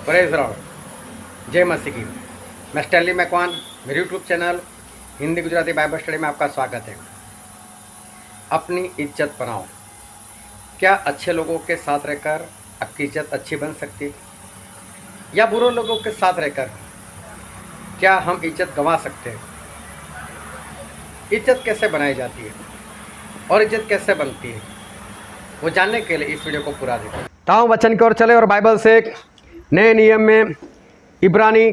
Praise Lord, जय मसीह की। मैं स्टैनली मैकवान, मेरे YouTube channel Hindi Gujarati Bible study में आपका स्वागत है। अपनी इज्जत बनाओ। क्या अच्छे लोगों के साथ रहकर आपकी इज्जत अच्छी बन सकती है, या बुरे लोगों के साथ रहकर क्या हम इज्जत गंवा सकते हैं? इज्जत कैसे बनाई जाती है और इज्जत कैसे बनती है, वो जानने के लिए इस वीडियो को पूरा देखें। ताऊ वचन की ओर चले और बाइबल से एक नए नियम में इब्रानी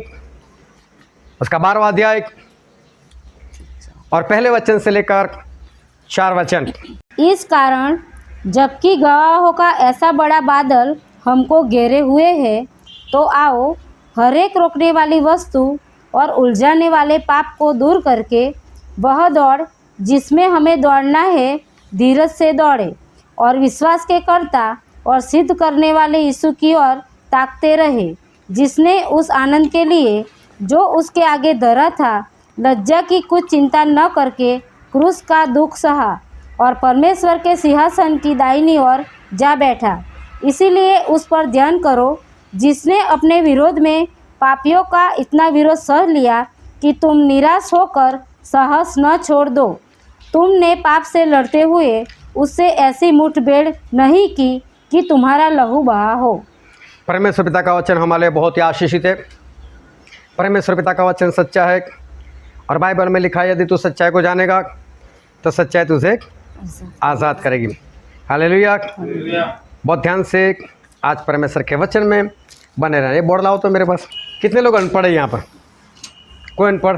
उसका 12वां अध्याय और पहले वचन से लेकर 4 वचन। इस कारण जबकि गवाहों का ऐसा बड़ा बादल हमको घेरे हुए है, तो आओ हर एक रोकने वाली वस्तु और उलझाने वाले पाप को दूर करके वह दौड़ जिसमें हमें दौड़ना है धीरज से दौड़े, और विश्वास के कर्ता और सिद्ध करने वाले यीशु की ओर ताकते रहे, जिसने उस आनंद के लिए जो उसके आगे धरा था लज्जा की कुछ चिंता न करके क्रूस का दुख सहा और परमेश्वर के सिंहासन की दाहिनी ओर जा बैठा। इसीलिए उस पर ध्यान करो जिसने अपने विरोध में पापियों का इतना विरोध सह लिया कि तुम निराश होकर साहस न छोड़ दो। तुमने पाप से लड़ते हुए उससे ऐसी मुठभेड़ नहीं की कि तुम्हारा लहू बहा हो। परमेश्वर पिता का वचन हमारे लिए बहुत ही आशीषित है। परमेश्वर पिता का वचन सच्चा है और बाइबल में लिखा है, यदि तू सच्चाई को जानेगा तो सच्चाई तुझे आज़ाद करेगी। हालेलुया। बहुत ध्यान से आज परमेश्वर के वचन में बने रहना। ये बोर्ड लाओ तो मेरे पास। कितने लोग अनपढ़ है यहाँ पर? कोई अनपढ़?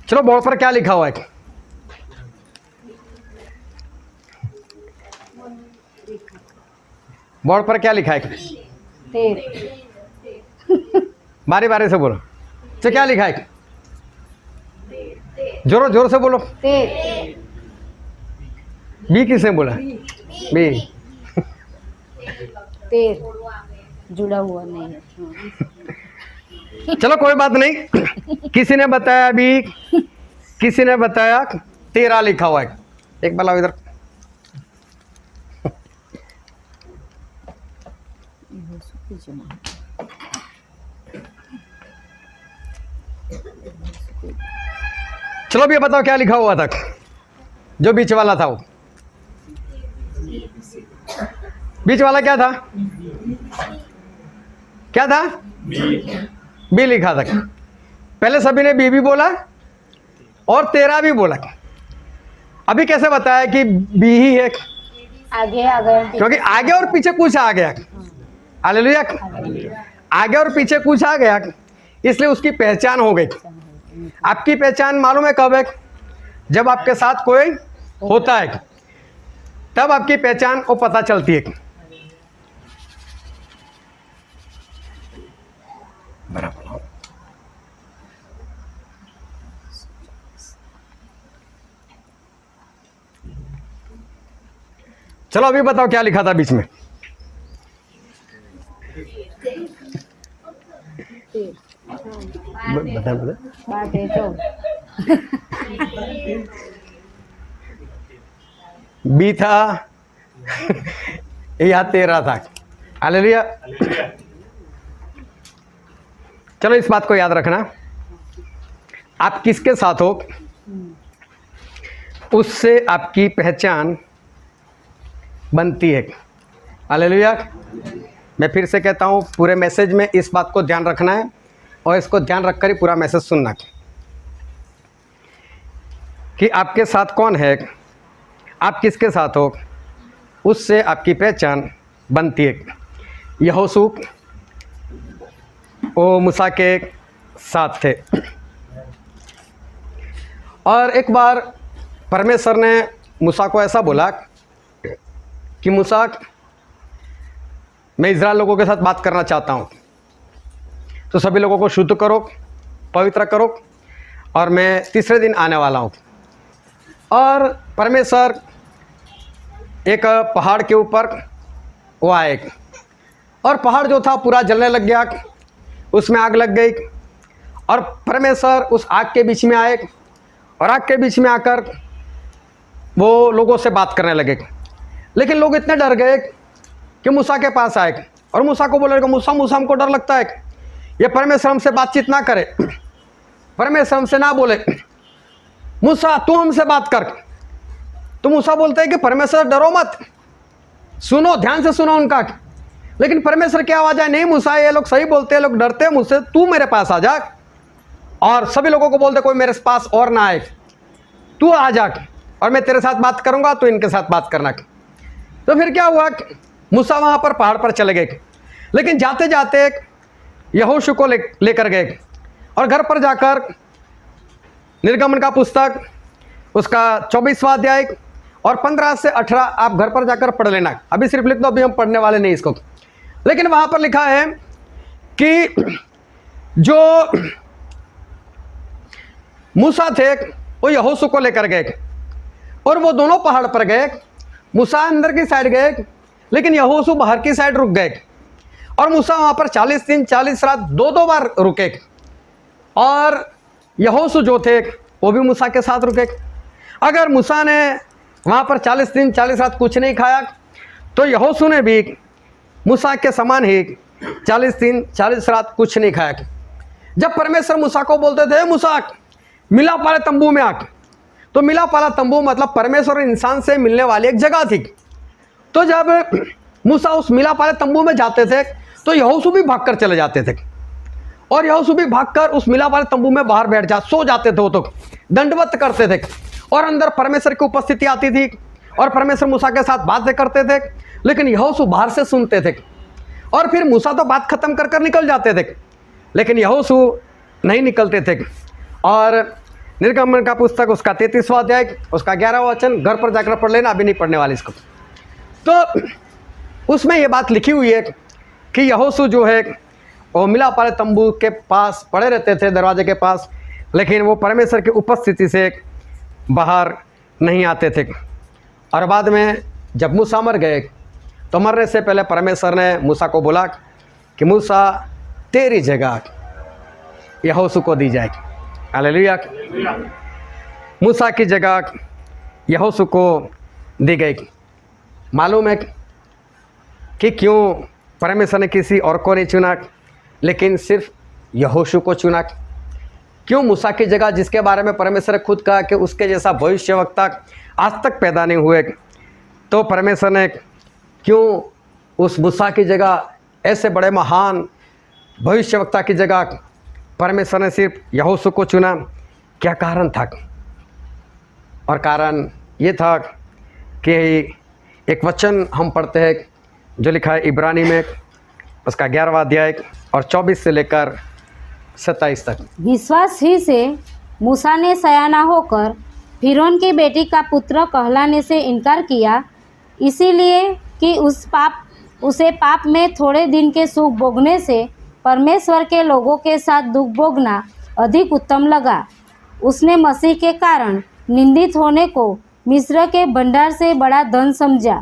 चलो, बोर्ड पर क्या लिखा हुआ है? बोर्ड पर क्या लिखा है? बारी बारी से बोलो। तो क्या लिखा है? जोर जोर से बोलो। बी किसने बोला? बी। जुड़ा हुआ नहीं है। चलो कोई बात नहीं। किसी ने बताया बी, किसी ने बताया 13 लिखा हुआ है। एक बार लाओ इधर। चलो भी बताओ क्या लिखा हुआ था, जो बीच वाला था? वो बीच वाला क्या था? क्या था? बी लिखा था। पहले सभी ने बी भी बोला और 13 भी बोला। अभी कैसे बताया कि बी ही है? आगे आ गए, क्योंकि आगे और पीछे कुछ आ गया। हालेलुया। आगे और पीछे कुछ आ गया, इसलिए उसकी पहचान हो गई। आपकी पहचान मालूम है कब है? जब आपके साथ कोई होता है, तब आपकी पहचान को पता चलती है। बराबर। चलो अभी बताओ क्या लिखा था बीच में? बता बी था या 13 था? हालेलुया। चलो इस बात को याद रखना, आप किसके साथ हो उससे आपकी पहचान बनती है। हालेलुया। मैं फिर से कहता हूँ, पूरे मैसेज में इस बात को ध्यान रखना है और इसको ध्यान रखकर ही पूरा मैसेज सुनना कि आपके साथ कौन है, आप किसके साथ हो, उससे आपकी पहचान बनती है। यहोशू वो मूसा के साथ थे और एक बार परमेश्वर ने मूसा को ऐसा बोला कि मूसा, मैं इज़राइल लोगों के साथ बात करना चाहता हूँ, तो सभी लोगों को शुद्ध करो, पवित्र करो, और मैं तीसरे दिन आने वाला हूँ। और परमेश्वर एक पहाड़ के ऊपर वो आए और पहाड़ जो था पूरा जलने लग गया, उसमें आग लग गई और परमेश्वर उस आग के बीच में आए और आग के बीच में आकर वो लोगों से बात करने लगे। लेकिन लोग इतने डर गए कि मूसा के पास आए और मूसा को बोले मूसा मूसा हमको डर लगता है, ये परमेश्वर हमसे बातचीत ना करे, परमेश्वर हमसे ना बोले, मूसा तू हमसे बात कर। तो मूसा बोलते हैं कि परमेश्वर डरो मत, सुनो, ध्यान से सुनो उनका। लेकिन परमेश्वर की आवाज़ है, नहीं मूसा ये लोग सही बोलते हैं, लोग डरते हैं मुझसे, तू मेरे पास आ जा और सभी लोगों को बोलते कोई मेरे पास और ना आए, तू आ जा और मैं तेरे साथ बात करूंगा, तो इनके साथ बात करना। तो फिर क्या हुआ, मूसा वहाँ पर पहाड़ पर चले गए, लेकिन जाते जाते यहोशू को लेकर गए और घर पर जाकर निर्गमन का पुस्तक उसका 24वां अध्याय और 15 से 18 आप घर पर जाकर पढ़ लेना। अभी सिर्फ लिख दो, अभी हम पढ़ने वाले नहीं इसको। लेकिन वहाँ पर लिखा है कि जो मूसा थे वो यहोशू को लेकर गए और वो दोनों पहाड़ पर गए। मूसा अंदर की साइड गए, लेकिन यहोशू बाहर की साइड रुक गए और मूसा वहाँ पर 40 दिन 40 रात 2-2 बार रुके और यहोशू जो थे वो भी मूसा के साथ रुके। अगर मूसा ने वहाँ पर 40 दिन 40 रात कुछ नहीं खाया, तो यहोशू ने भी मूसा के समान ही 40 दिन 40 रात कुछ नहीं खाया। जब परमेश्वर मूसा को बोलते थे, मूसा मिलाप वाले तंबू में आ, तो मिलाप वाला तंबू मतलब परमेश्वर और इंसान से मिलने वाली एक जगह थी। तो जब मूसा उस मिलाप वाले तंबू में जाते थे, तो यहोशू भी भागकर चले जाते थे और यहोशू भी भागकर उस मिलाप वाले तंबू में बाहर बैठ सो जाते थे। वो तो दंडवत करते थे और अंदर परमेश्वर की उपस्थिति आती थी और परमेश्वर मूसा के साथ बातें करते थे, लेकिन यहोशू बाहर से सुनते थे और फिर मूसा तो बात खत्म कर कर निकल जाते थे, लेकिन यहोशू नहीं निकलते थे। और निर्गमन का पुस्तक उसका 33वां अध्याय उसका 11वां वचन घर पर जाकर पढ़ लेना, अभी नहीं पढ़ने वाले इसको। तो उसमें ये बात लिखी हुई है कि यहोशू जो है वो मिलाप वाले तंबू के पास पड़े रहते थे, दरवाजे के पास, लेकिन वो परमेश्वर की उपस्थिति से बाहर नहीं आते थे। और बाद में जब मूसा मर गए, तो मरने से पहले परमेश्वर ने मूसा को बोला कि मूसा तेरी जगह यहोशू को दी जाएगी। हालेलुया। मूसा की जगह यहोशू को दी गई। मालूम है कि क्यों परमेश्वर ने किसी और को नहीं चुना, लेकिन सिर्फ यहोशू को चुना? क्यों मूसा की जगह, जिसके बारे में परमेश्वर ने खुद कहा कि उसके जैसा भविष्यवक्ता आज तक पैदा नहीं हुए, तो परमेश्वर ने क्यों उस मूसा की जगह, ऐसे बड़े महान भविष्यवक्ता की जगह परमेश्वर ने सिर्फ यहोशू को चुना? क्या कारण था? और कारण ये था कि एक वचन हम पढ़ते हैं जो लिखा है इब्रानी में उसका 11वां अध्याय और 24 से लेकर 27 तक। विश्वास ही से मूसा ने सयाना होकर फिरौन की बेटी का पुत्र कहलाने से इनकार किया, इसीलिए कि उसे पाप में थोड़े दिन के सुख भोगने से परमेश्वर के लोगों के साथ दुख भोगना अधिक उत्तम लगा। उसने मसीह के कारण निंदित होने को मिस्र के भंडार से बड़ा धन समझा,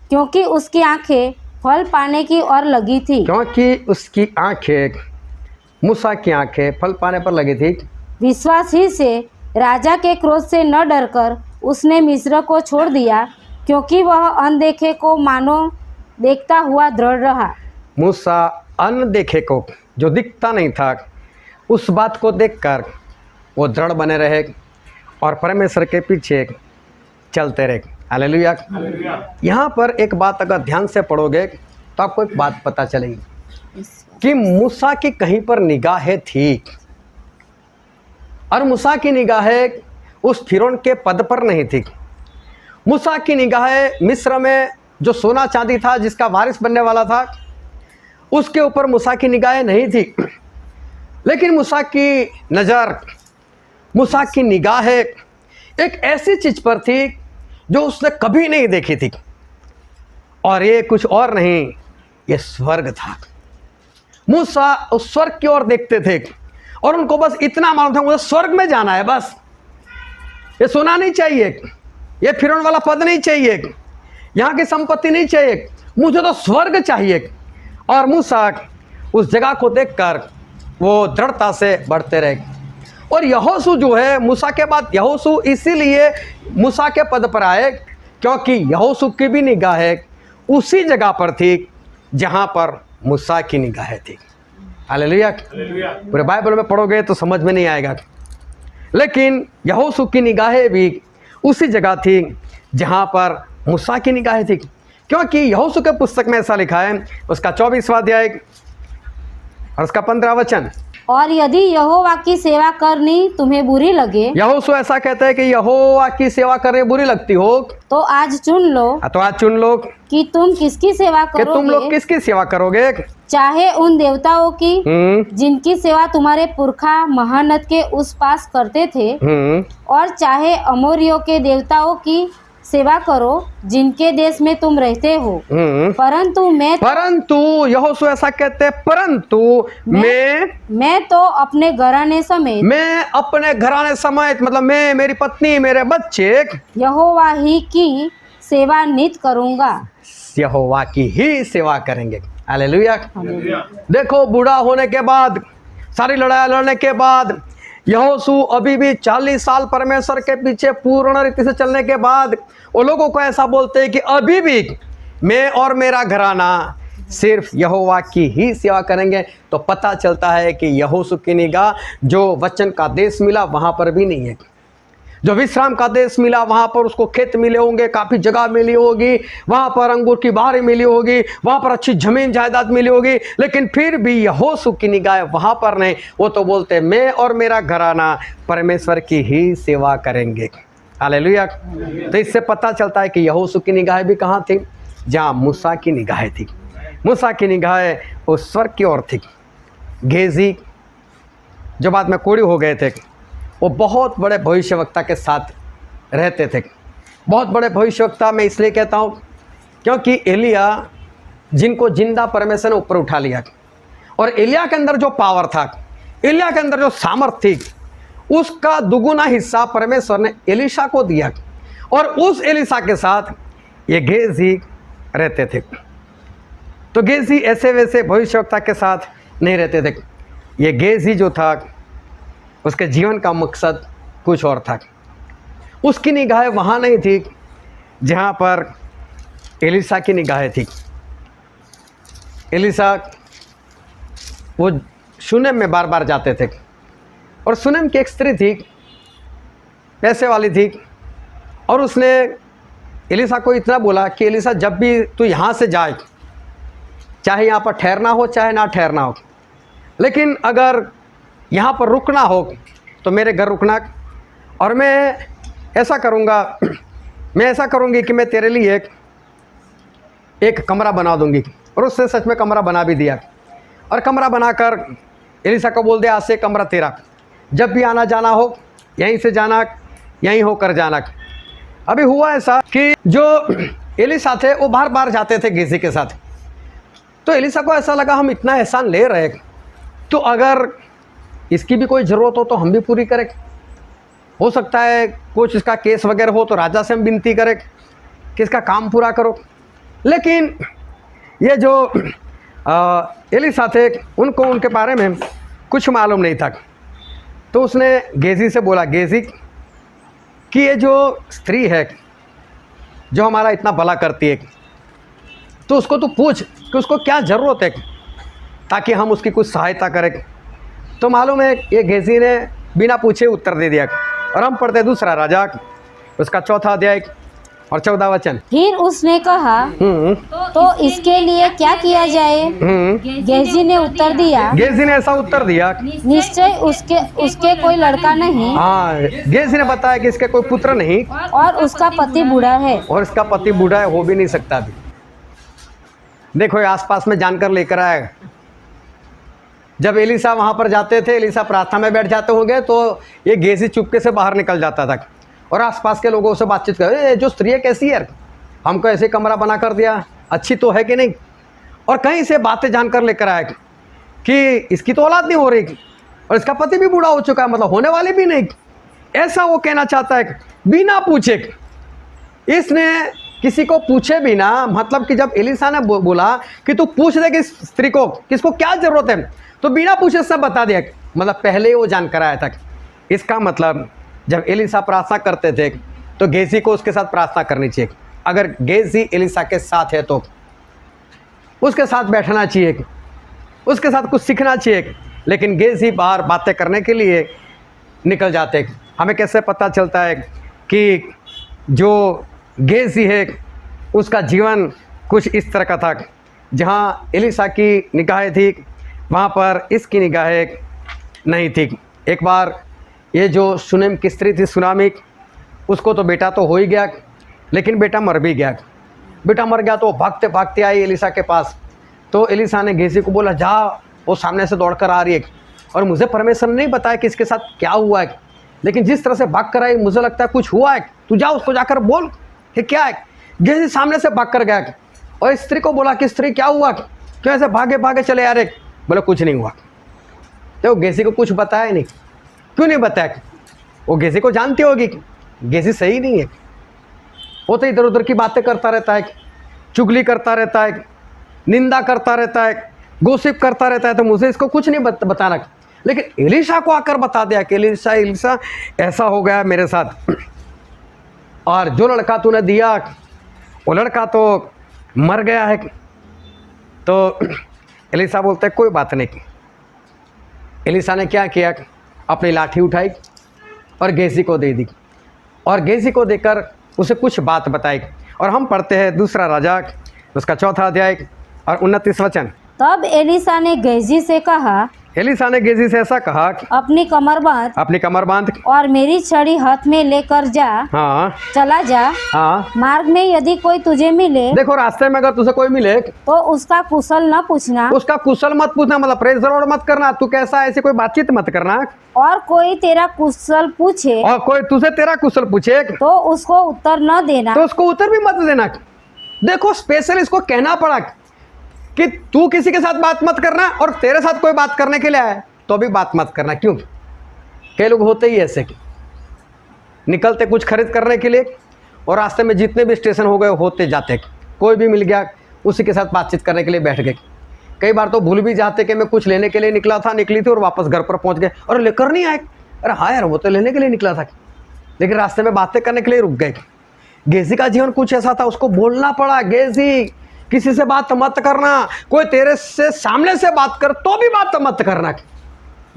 क्योंकि उसकी आंखें फल पाने की ओर लगी थी। क्योंकि उसकी आंखें, मूसा की आंखें फल पाने पर लगी थी। विश्वास ही से राजा के क्रोध से न डरकर उसने मिस्र को छोड़ दिया, क्योंकि वह अनदेखे को मानो देखता हुआ दृढ़ रहा। मूसा अनदेखे को, जो दिखता नहीं था, उस बात को देखकर वो दृढ़ बने रहे और परमेश्वर के पीछे चलते रहे। हालेलुया। यहाँ पर एक बात अगर ध्यान से पढ़ोगे तो आपको एक बात पता चलेगी कि मूसा की कहीं पर निगाहें थी और मूसा की निगाहें उस फिरौन के पद पर नहीं थी। मूसा की निगाहें मिस्र में जो सोना चांदी था, जिसका वारिस बनने वाला था, उसके ऊपर मूसा की निगाहें नहीं थी। लेकिन मूसा की नज़र, मूसा की निगाहें एक ऐसी चीज़ पर थी जो उसने कभी नहीं देखी थी, और ये कुछ और नहीं, ये स्वर्ग था। मूसा उस स्वर्ग की ओर देखते थे और उनको बस इतना मालूम था, मुझे स्वर्ग में जाना है। बस ये सोना नहीं चाहिए, ये फिरौन वाला पद नहीं चाहिए, यहाँ की संपत्ति नहीं चाहिए, मुझे तो स्वर्ग चाहिए। और मूसा उस जगह को देखकर वो दृढ़ता से बढ़ते रहे। और यहोशू जो है, मूसा के बाद यहोशू इसीलिए मूसा के पद पर आए क्योंकि यहोशू की भी निगाहें उसी जगह पर थी जहाँ पर मूसा की निगाहें थी। हालेलुया। पूरे बाइबल में पढ़ोगे तो समझ में नहीं आएगा, लेकिन यहोशू की निगाहें भी उसी जगह थी जहाँ पर मूसा की निगाहें थी, क्योंकि यहोशू के पुस्तक में ऐसा लिखा है, उसका 24वां अध्याय और उसका 15 वचन। और यदि यहोवा की सेवा करनी तुम्हें बुरी लगे, यहोशू ऐसा कहता है कि यहोवा की सेवा करने बुरी लगती हो तो आज चुन लो तो आज चुन लो कि तुम किसकी सेवा कि तुम लोग करोगे, किसकी सेवा करोगे। चाहे उन देवताओं की जिनकी सेवा तुम्हारे पुरखा महानद के उस पास करते थे, और चाहे अमोरियों के देवताओं की सेवा करो जिनके देश में तुम रहते हो। परंतु यहोशू ऐसा कहते हैं, परंतु मैं तो अपने घराने समेत मतलब मैं, मेरी पत्नी, मेरे बच्चे यहोवा ही की सेवा नित करूंगा। यहोवा की ही सेवा करेंगे। हालेलुया। देखो, बूढ़ा होने के बाद, सारी लड़ाई लड़ने के बाद, यहोशू अभी भी 40 साल परमेश्वर के पीछे पूर्ण रीति से चलने के बाद वो लोगों को ऐसा बोलते हैं कि अभी भी मैं और मेरा घराना सिर्फ यहोवा की ही सेवा करेंगे। तो पता चलता है कि यहोशू की निगाह जो वचन का देश मिला वहाँ पर भी नहीं है, जो विश्राम का देश मिला वहाँ पर उसको खेत मिले होंगे, काफ़ी जगह मिली होगी, वहाँ पर अंगूर की बारी मिली होगी, वहाँ पर अच्छी जमीन जायदाद मिली होगी, लेकिन फिर भी यहोशू की निगाह वहाँ पर नहीं। वो तो बोलते मैं और मेरा घराना परमेश्वर की ही सेवा करेंगे। हालेलुया। तो इससे पता चलता है कि यहोशू की निगाहें भी कहाँ थी, जहाँ मूसा की निगाहें थी। मूसा की निगाहें उस स्वर्ग की ओर थी। गेजी जो बाद में कोढ़ी हो गए थे, वो बहुत बड़े भविष्यवक्ता के साथ रहते थे। बहुत बड़े भविष्यवक्ता मैं इसलिए कहता हूँ क्योंकि एलिया, जिनको जिंदा परमेश्वर ने ऊपर उठा लिया, और एलिया के अंदर जो पावर था, एलिया के अंदर जो सामर्थ्य थी, उसका दुगुना हिस्सा परमेश्वर ने एलीशा को दिया, और उस एलीशा के साथ ये गेजी रहते थे। तो गेजी ऐसे वैसे भविष्यवक्ता के साथ नहीं रहते थे। ये गेजी जो था, उसके जीवन का मकसद कुछ और था। उसकी निगाहें वहाँ नहीं थी जहाँ पर एलीशा की निगाहें थी। एलीशा वो शूनेम में बार बार जाते थे, और शूनेम की एक स्त्री थी, पैसे वाली थी, और उसने एलीशा को इतना बोला कि एलीशा, जब भी तू यहाँ से जाए, चाहे यहाँ पर ठहरना हो चाहे ना ठहरना हो, लेकिन अगर यहाँ पर रुकना हो तो मेरे घर रुकना, और मैं ऐसा करूँगा, मैं ऐसा करूँगी कि मैं तेरे लिए एक कमरा बना दूँगी। और उसने सच में कमरा बना भी दिया, और कमरा बनाकर एलीशा को बोल दिया, आज से कमरा तेरा, जब भी आना जाना हो यहीं से जाना, यहीं होकर जाना। अभी हुआ ऐसा कि जो एलीशा थे वो बार बार जाते थे गेजी के साथ। तो एलीशा को ऐसा लगा, हम इतना एहसान ले रहे, तो अगर इसकी भी कोई ज़रूरत हो तो हम भी पूरी करें। हो सकता है कुछ इसका केस वगैरह हो तो राजा से हम विनती करें कि इसका काम पूरा करो। लेकिन ये जो एलीशा थे, उनको उनके बारे में कुछ मालूम नहीं था। तो उसने गेजी से बोला, गेजी कि ये जो स्त्री है जो हमारा इतना भला करती है, तो उसको तू पूछ कि उसको क्या ज़रूरत है, ताकि हम उसकी कुछ सहायता करें। तो मालूम है ये गेजी ने बिना पूछे उत्तर दे दिया। और हम पढ़ते दूसरा राजा, उसका 4वां अध्याय और 14 वचन। फिर उसने कहा, तो इसके लिए क्या किया जाए? गेजी ने उत्तर दिया, गेजी ने ऐसा उत्तर दिया, निश्चय उसके कोई लड़का नहीं। हाँ, गेजी ने बताया कि इसके कोई पुत्र नहीं, और उसका पति बूढ़ा है। और इसका पति बूढ़ा है, हो भी नहीं सकता अभी। देखो, ये आसपास में जानकर लेकर आया। जब एलीशा वहाँ पर जाते थे, एलीशा प्रार्थना में बैठ जाते होंगे, तो ये गेजी चुपके से बाहर निकल जाता था और आसपास के लोगों से बातचीत कर, ये जो स्त्री है कैसी है, हमको ऐसे कमरा बना कर दिया, अच्छी तो है कि नहीं। और कहीं से बातें जानकर लेकर आए कि इसकी तो औलाद नहीं हो रही, और इसका पति भी बूढ़ा हो चुका है, मतलब होने वाले भी नहीं। ऐसा वो कहना चाहता है बिना पूछे। इसने किसी को पूछे बिना, मतलब कि जब एलीशा ने बोला कि तू पूछ दे कि स्त्री को किसको क्या ज़रूरत है, तो बिना पूछे सब बता दिया, मतलब पहले ही वो जानकर आया था। इसका मतलब जब एलीशा प्रार्थना करते थे तो गेजी को उसके साथ प्रार्थना करनी चाहिए। अगर गेजी एलीशा के साथ है तो उसके साथ बैठना चाहिए, उसके साथ कुछ सीखना चाहिए। लेकिन गेजी बाहर बातें करने के लिए निकल जाते। हमें कैसे पता चलता है कि जो गेजी है उसका जीवन कुछ इस तरह का था, जहाँ एलिसा की निगाहें थी वहाँ पर इसकी निगाहें नहीं थी। एक बार ये जो सुनेम की स्त्री थी सुनामी, उसको तो बेटा तो हो ही गया, लेकिन बेटा मर भी गया। बेटा मर गया तो भागते भागते आई एलिसा के पास। तो एलिसा ने गेजी को बोला, जा, वो सामने से दौड़कर आ रही है और मुझे परमेश्वर ने नहीं बताया कि इसके साथ क्या हुआ है, लेकिन जिस तरह से भाग कर आई मुझे लगता है कुछ हुआ है, तू जा उसको जाकर बोल कि क्या है। गेजी सामने से भाग कर गया और स्त्री को बोला कि स्त्री क्या हुआ, क्यों ऐसे भागे भागे चले आ रहे। बोले कुछ नहीं हुआ। तो गेजी को कुछ बताया नहीं। क्यों नहीं बताया? वो गेजी को जानती होगी गेजी सही नहीं है, वो तो इधर उधर की बातें करता रहता है, चुगली करता रहता है, निंदा करता रहता है, गोसिप करता रहता है, तो मुझे इसको कुछ नहीं बताना। लेकिन एलिशा को आकर बता दिया कि एलिशा ऐसा हो गया मेरे साथ, और जो लड़का तूने दिया वो लड़का तो मर गया है। तो एलिशा बोलते कोई बात नहीं। एलिशा ने क्या किया, अपनी लाठी उठाई और गेजी को दे दी, और गेजी को देकर उसे कुछ बात बताई। और हम पढ़ते हैं दूसरा राजा उसका 4 अध्याय और 29 वचन। तब एलिसा ने गेजी से कहा, एलिशा ने गेजी से ऐसा कहा, अपनी कमर बांध अपनी कमर बांध और मेरी छड़ी हाथ में लेकर जा, हाँ चला जा। हाँ, मार्ग में यदि कोई तुझे मिले देखो रास्ते में अगर तुझे कोई मिले तो उसका कुशल न पूछना, उसका कुशल मत पूछना, मतलब प्रेज द लॉर्ड मत करना, तू कैसा है ऐसी कोई बातचीत मत करना। और कोई तेरा कुशल पूछे और कोई तुझे तेरा कुशल पूछे तो उसको उत्तर न देना। तो उसको उत्तर भी मत देना। देखो स्पेशल इसको कहना पड़ा कि तू किसी के साथ बात मत करना, और तेरे साथ कोई बात करने के लिए आए तो भी बात मत करना। क्यों? कई लोग होते ही ऐसे कि निकलते कुछ खरीद करने के लिए और रास्ते में जितने भी स्टेशन हो गए होते जाते, कोई भी मिल गया उसी के साथ बातचीत करने के लिए बैठ गए। कई बार तो भूल भी जाते कि मैं कुछ लेने के लिए निकली थी और वापस घर पर पहुंच गए और लेकर नहीं आए। अरे हाँ यार, वो तो लेने के लिए निकला था, लेकिन रास्ते में बातें करने के लिए रुक गए। गेजी का जीवन कुछ ऐसा था, उसको बोलना पड़ा, गेजी किसी से बात मत करना, कोई तेरे से सामने से बात कर तो भी बात मत करना।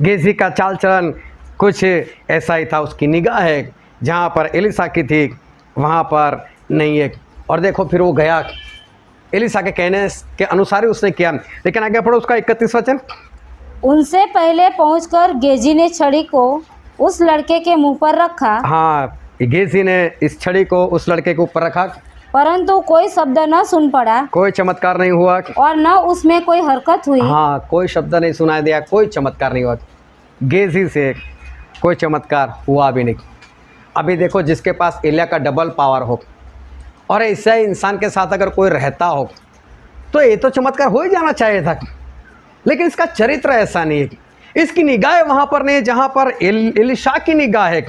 गेजी का चाल चलन कुछ ऐसा ही था, उसकी निगाह है जहाँ पर एलिशा की थी वहाँ पर नहीं है। और देखो फिर वो गया, एलिशा के कहने के अनुसार ही उसने किया। लेकिन आगे पढ़ो उसका 31 वचन। उनसे पहले पहुंचकर गेजी ने छड़ी को उस लड़के के मुंह पर रखा। हाँ, गेजी ने इस छड़ी को उस लड़के के ऊपर रखा, परंतु कोई शब्द न सुन पड़ा कोई चमत्कार नहीं हुआ और न उसमें कोई हरकत हुई। हाँ, कोई शब्द नहीं सुनाई दिया, कोई चमत्कार नहीं हुआ। गेजी से कोई चमत्कार हुआ भी नहीं। अभी देखो, जिसके पास एलिया का डबल पावर हो और ऐसा ही इंसान के साथ अगर कोई रहता हो तो ये तो चमत्कार हो ही जाना चाहिए था, लेकिन इसका चरित्र ऐसा नहीं है। इसकी निगाह वहाँ पर नहीं है जहाँ पर एलिशा की निगाह है,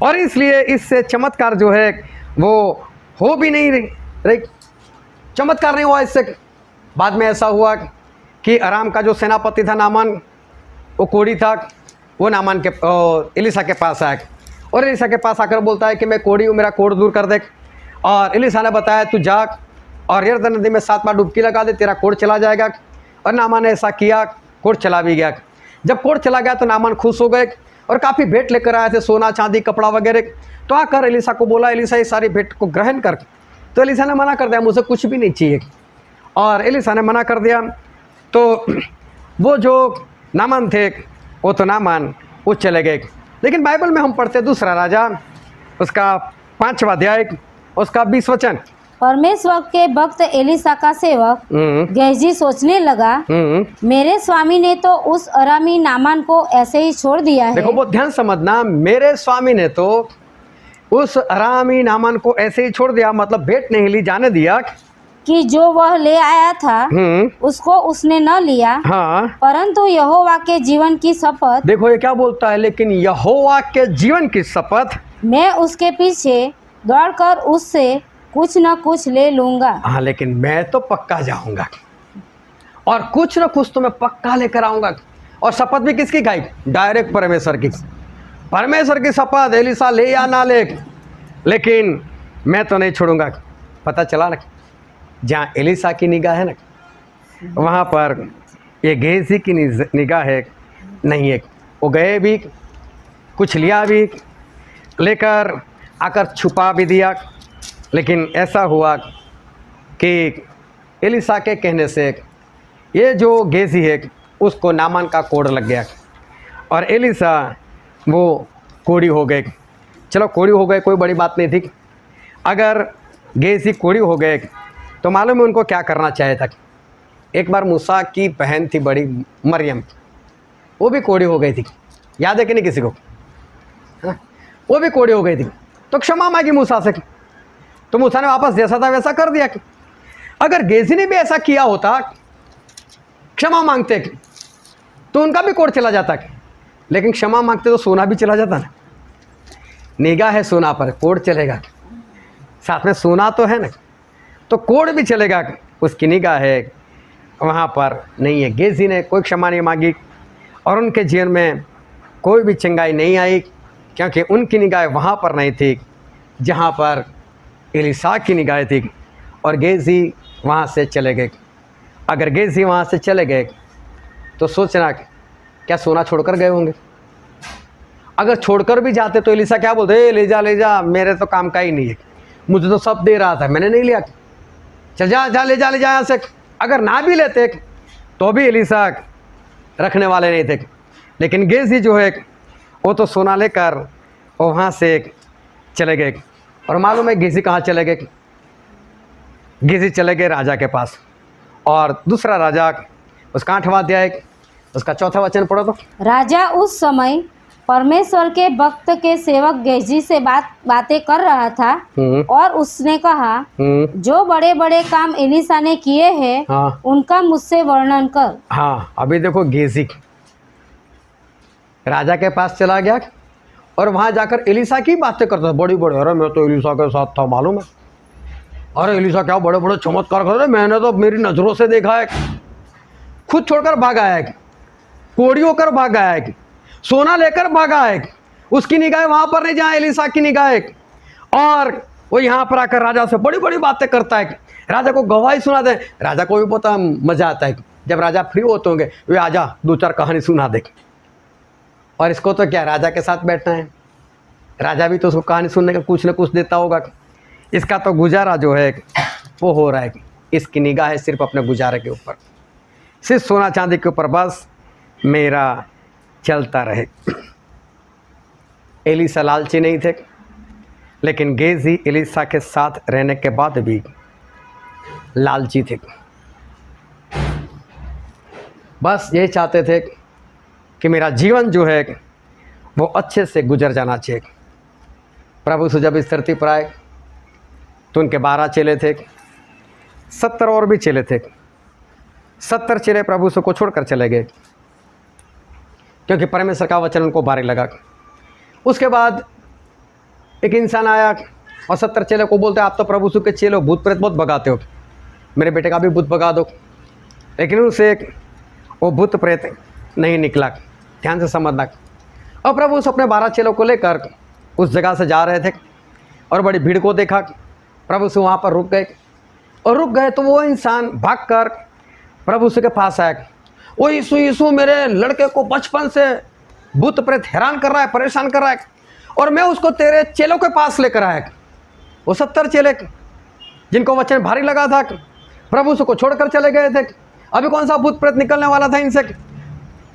और इसलिए इससे चमत्कार जो है वो हो भी नहीं रही, चमत्कार नहीं हुआ इससे। बाद में ऐसा हुआ कि अराम का जो सेनापति था नामान, वो कोढ़ी था, वो नामान के एलिशा के पास आया और एलिशा के पास आकर बोलता है कि मैं कोढ़ी हूँ, मेरा कोढ़ दूर कर दे। और एलिशा ने बताया तू जा और यरदन नदी में 7 बार डुबकी लगा दे, तेरा कोढ़ चला जाएगा। और नामान ने ऐसा किया, कोढ़ चला भी गया। जब कोढ़ चला गया तो नामान खुश हो गए और काफ़ी भेंट लेकर आए थे, सोना चांदी कपड़ा वगैरह। तो आकर एलिशा को बोला, एलिशा ये सारी भेंट को ग्रहण कर। तो एलिशा ने मना कर दिया, मुझे कुछ भी नहीं चाहिए। और एलिशा ने मना कर दिया तो वो जो नामान थे वो तो नामान वो चले गए। लेकिन बाइबल में हम पढ़ते दूसरा राजा उसका 5वां अध्याय उसका 20 वचन। परमेश्वर के भक्त एलिशा का सेवक गेहजी सोचने लगा, मेरे स्वामी ने तो उस अरामी नामान को ऐसे ही छोड़ दिया है। देखो बहुत ध्यान समझना, मेरे स्वामी ने तो उस अरामी नामान को ऐसे ही छोड़ दिया, मतलब भेंट नहीं ली जाने दिया कि जो वह ले आया था उसको उसने न लिया। हाँ, परंतु यहोवा के जीवन की शपथ, देखो ये क्या बोलता है, लेकिन यहोवा के जीवन की शपथ मैं उसके पीछे दौड़कर उससे कुछ न कुछ ले लूंगा। हाँ, लेकिन मैं तो पक्का जाऊंगा और कुछ न कुछ तो मैं पक्का लेकर आऊंगा। और शपथ भी किसकी खाई? डायरेक्ट परमेश्वर की। परमेश्वर की शपथ एलिशा ले या ना ले, लेकिन मैं तो नहीं छोड़ूंगा। पता चला ना, जहाँ एलिशा की निगाह है ना वहाँ पर ये गेजी की निगाह है नहीं है। वो गए भी, कुछ लिया भी, लेकर आकर छुपा भी दिया। लेकिन ऐसा हुआ कि एलिसा के कहने से ये जो गेजी है उसको नामान का कोड़ लग गया और एलिसा वो कोड़ी हो गए। चलो कोड़ी हो गए, कोई बड़ी बात नहीं थी। अगर गेजी कोड़ी हो गए तो मालूम है उनको क्या करना चाहिए था। एक बार मूसा की बहन थी बड़ी, मरियम, वो भी कोड़ी हो गई थी, याद है कि नहीं किसी को? हाँ, वो भी कोड़ी हो गई थी तो क्षमा मांगी मूसा से, तो मूसा ने वापस जैसा था वैसा कर दिया। अगर गेजी ने भी ऐसा किया होता, क्षमा मांगते तो उनका भी कोड़ चला जाता, लेकिन क्षमा मांगते तो सोना भी चला जाता ना। निगाह है सोना पर, कोड़ चलेगा, साथ में सोना तो है ना, तो कोड़ भी चलेगा। उसकी निगाह है वहाँ पर नहीं है। गेजी ने कोई क्षमा नहीं मांगी और उनके जीवन में कोई भी चंगाई नहीं आई, क्योंकि उनकी निगाह वहाँ पर नहीं थी जहाँ पर एलिसा की निगाह थी। और गेजी वहाँ से चले गए। अगर गेजी वहाँ से चले गए तो सोचना क्या सोना छोड़कर गए होंगे? अगर छोड़कर भी जाते तो एलिसा क्या बोलते, ले जा ले जा, मेरे तो काम का ही नहीं है, मुझे तो सब दे रहा था, मैंने नहीं लिया, चल जा जा ले जा ले जा यहाँ से। अगर ना भी लेते तो भी एलिसा रखने वाले नहीं थे। लेकिन गेजी जो है वो तो सोना लेकर वहाँ से चले गए। और मालूम है गेजी कहाँ चले गए? गेजी चले गए राजा के पास। और दूसरा राजा, उसका 8वां अध्याय, उसका 4था वचन पढ़ो तो। राजा उस समय परमेश्वर के भक्त के सेवक गेजी से बातें कर रहा था और उसने कहा, जो बड़े बड़े काम एलिसा ने किए हैं, हाँ, उनका मुझसे वर्णन कर। हाँ, अभी देखो गेजी राजा के पास चला गया और वहाँ जाकर एलिसा की बातें करता था, बड़ी बड़ी। अरे मैं तो एलिसा के साथ था, मालूम है, अरे एलिसा क्या बड़े बड़े चमत्कार कर रहे, मैंने तो मेरी नज़रों से देखा है। खुद छोड़कर भाग आया है, कोड़ी होकर भाग आया है, सोना लेकर भागा है। उसकी निगाह वहाँ पर नहीं जहाँ एलिसा की निगाह है। और वो यहाँ पर आकर राजा से बड़ी बड़ी बातें करता है, राजा को गवाही सुनाते हैं। राजा को भी बहुत मज़ा आता है, जब राजा फ्री होते होंगे वे आजा 2-4 कहानी सुना दे। और इसको तो क्या राजा के साथ बैठना है, राजा भी तो उसको कहानी सुनने का कुछ न कुछ देता होगा। इसका तो गुजारा जो है वो हो रहा है, इसकी निगाह है सिर्फ अपने गुजारे के ऊपर, सिर्फ सोना चांदी के ऊपर बस मेरा चलता रहे। एलिसा लालची नहीं थे, लेकिन गेजी एलिसा के साथ रहने के बाद भी लालची थे। बस ये चाहते थे कि मेरा जीवन जो है वो अच्छे से गुजर जाना चाहिए। प्रभु से जब इस धरती पर आए तो उनके 12 चेले थे, 70 और भी चेले थे। 70 चेले प्रभु से को छोड़कर चले गए क्योंकि परमेश्वर का वचन उनको भारी लगा। उसके बाद एक इंसान आया और 70 चेले को बोलते, आप तो प्रभु के चेले हो, भूत प्रेत बहुत भगाते हो, मेरे बेटे का भी भूत भगा दो। लेकिन उसे वो भूत प्रेत नहीं निकला। ध्यान से समझना। और प्रभु उस अपने 12 चेलों को लेकर उस जगह से जा रहे थे और बड़ी भीड़ को देखा। प्रभु से वहाँ पर रुक गए और रुक गए तो वो इंसान भागकर प्रभु के पास आया। वो यीशु यीशु, मेरे लड़के को बचपन से भूत प्रेत हैरान कर रहा है, परेशान कर रहा है, और मैं उसको तेरे चेलों के पास लेकर आया। वो 70 चेले जिनको वचन भारी लगा था प्रभु को छोड़कर चले गए थे। अभी कौन सा भूत प्रेत निकलने वाला था इनसे?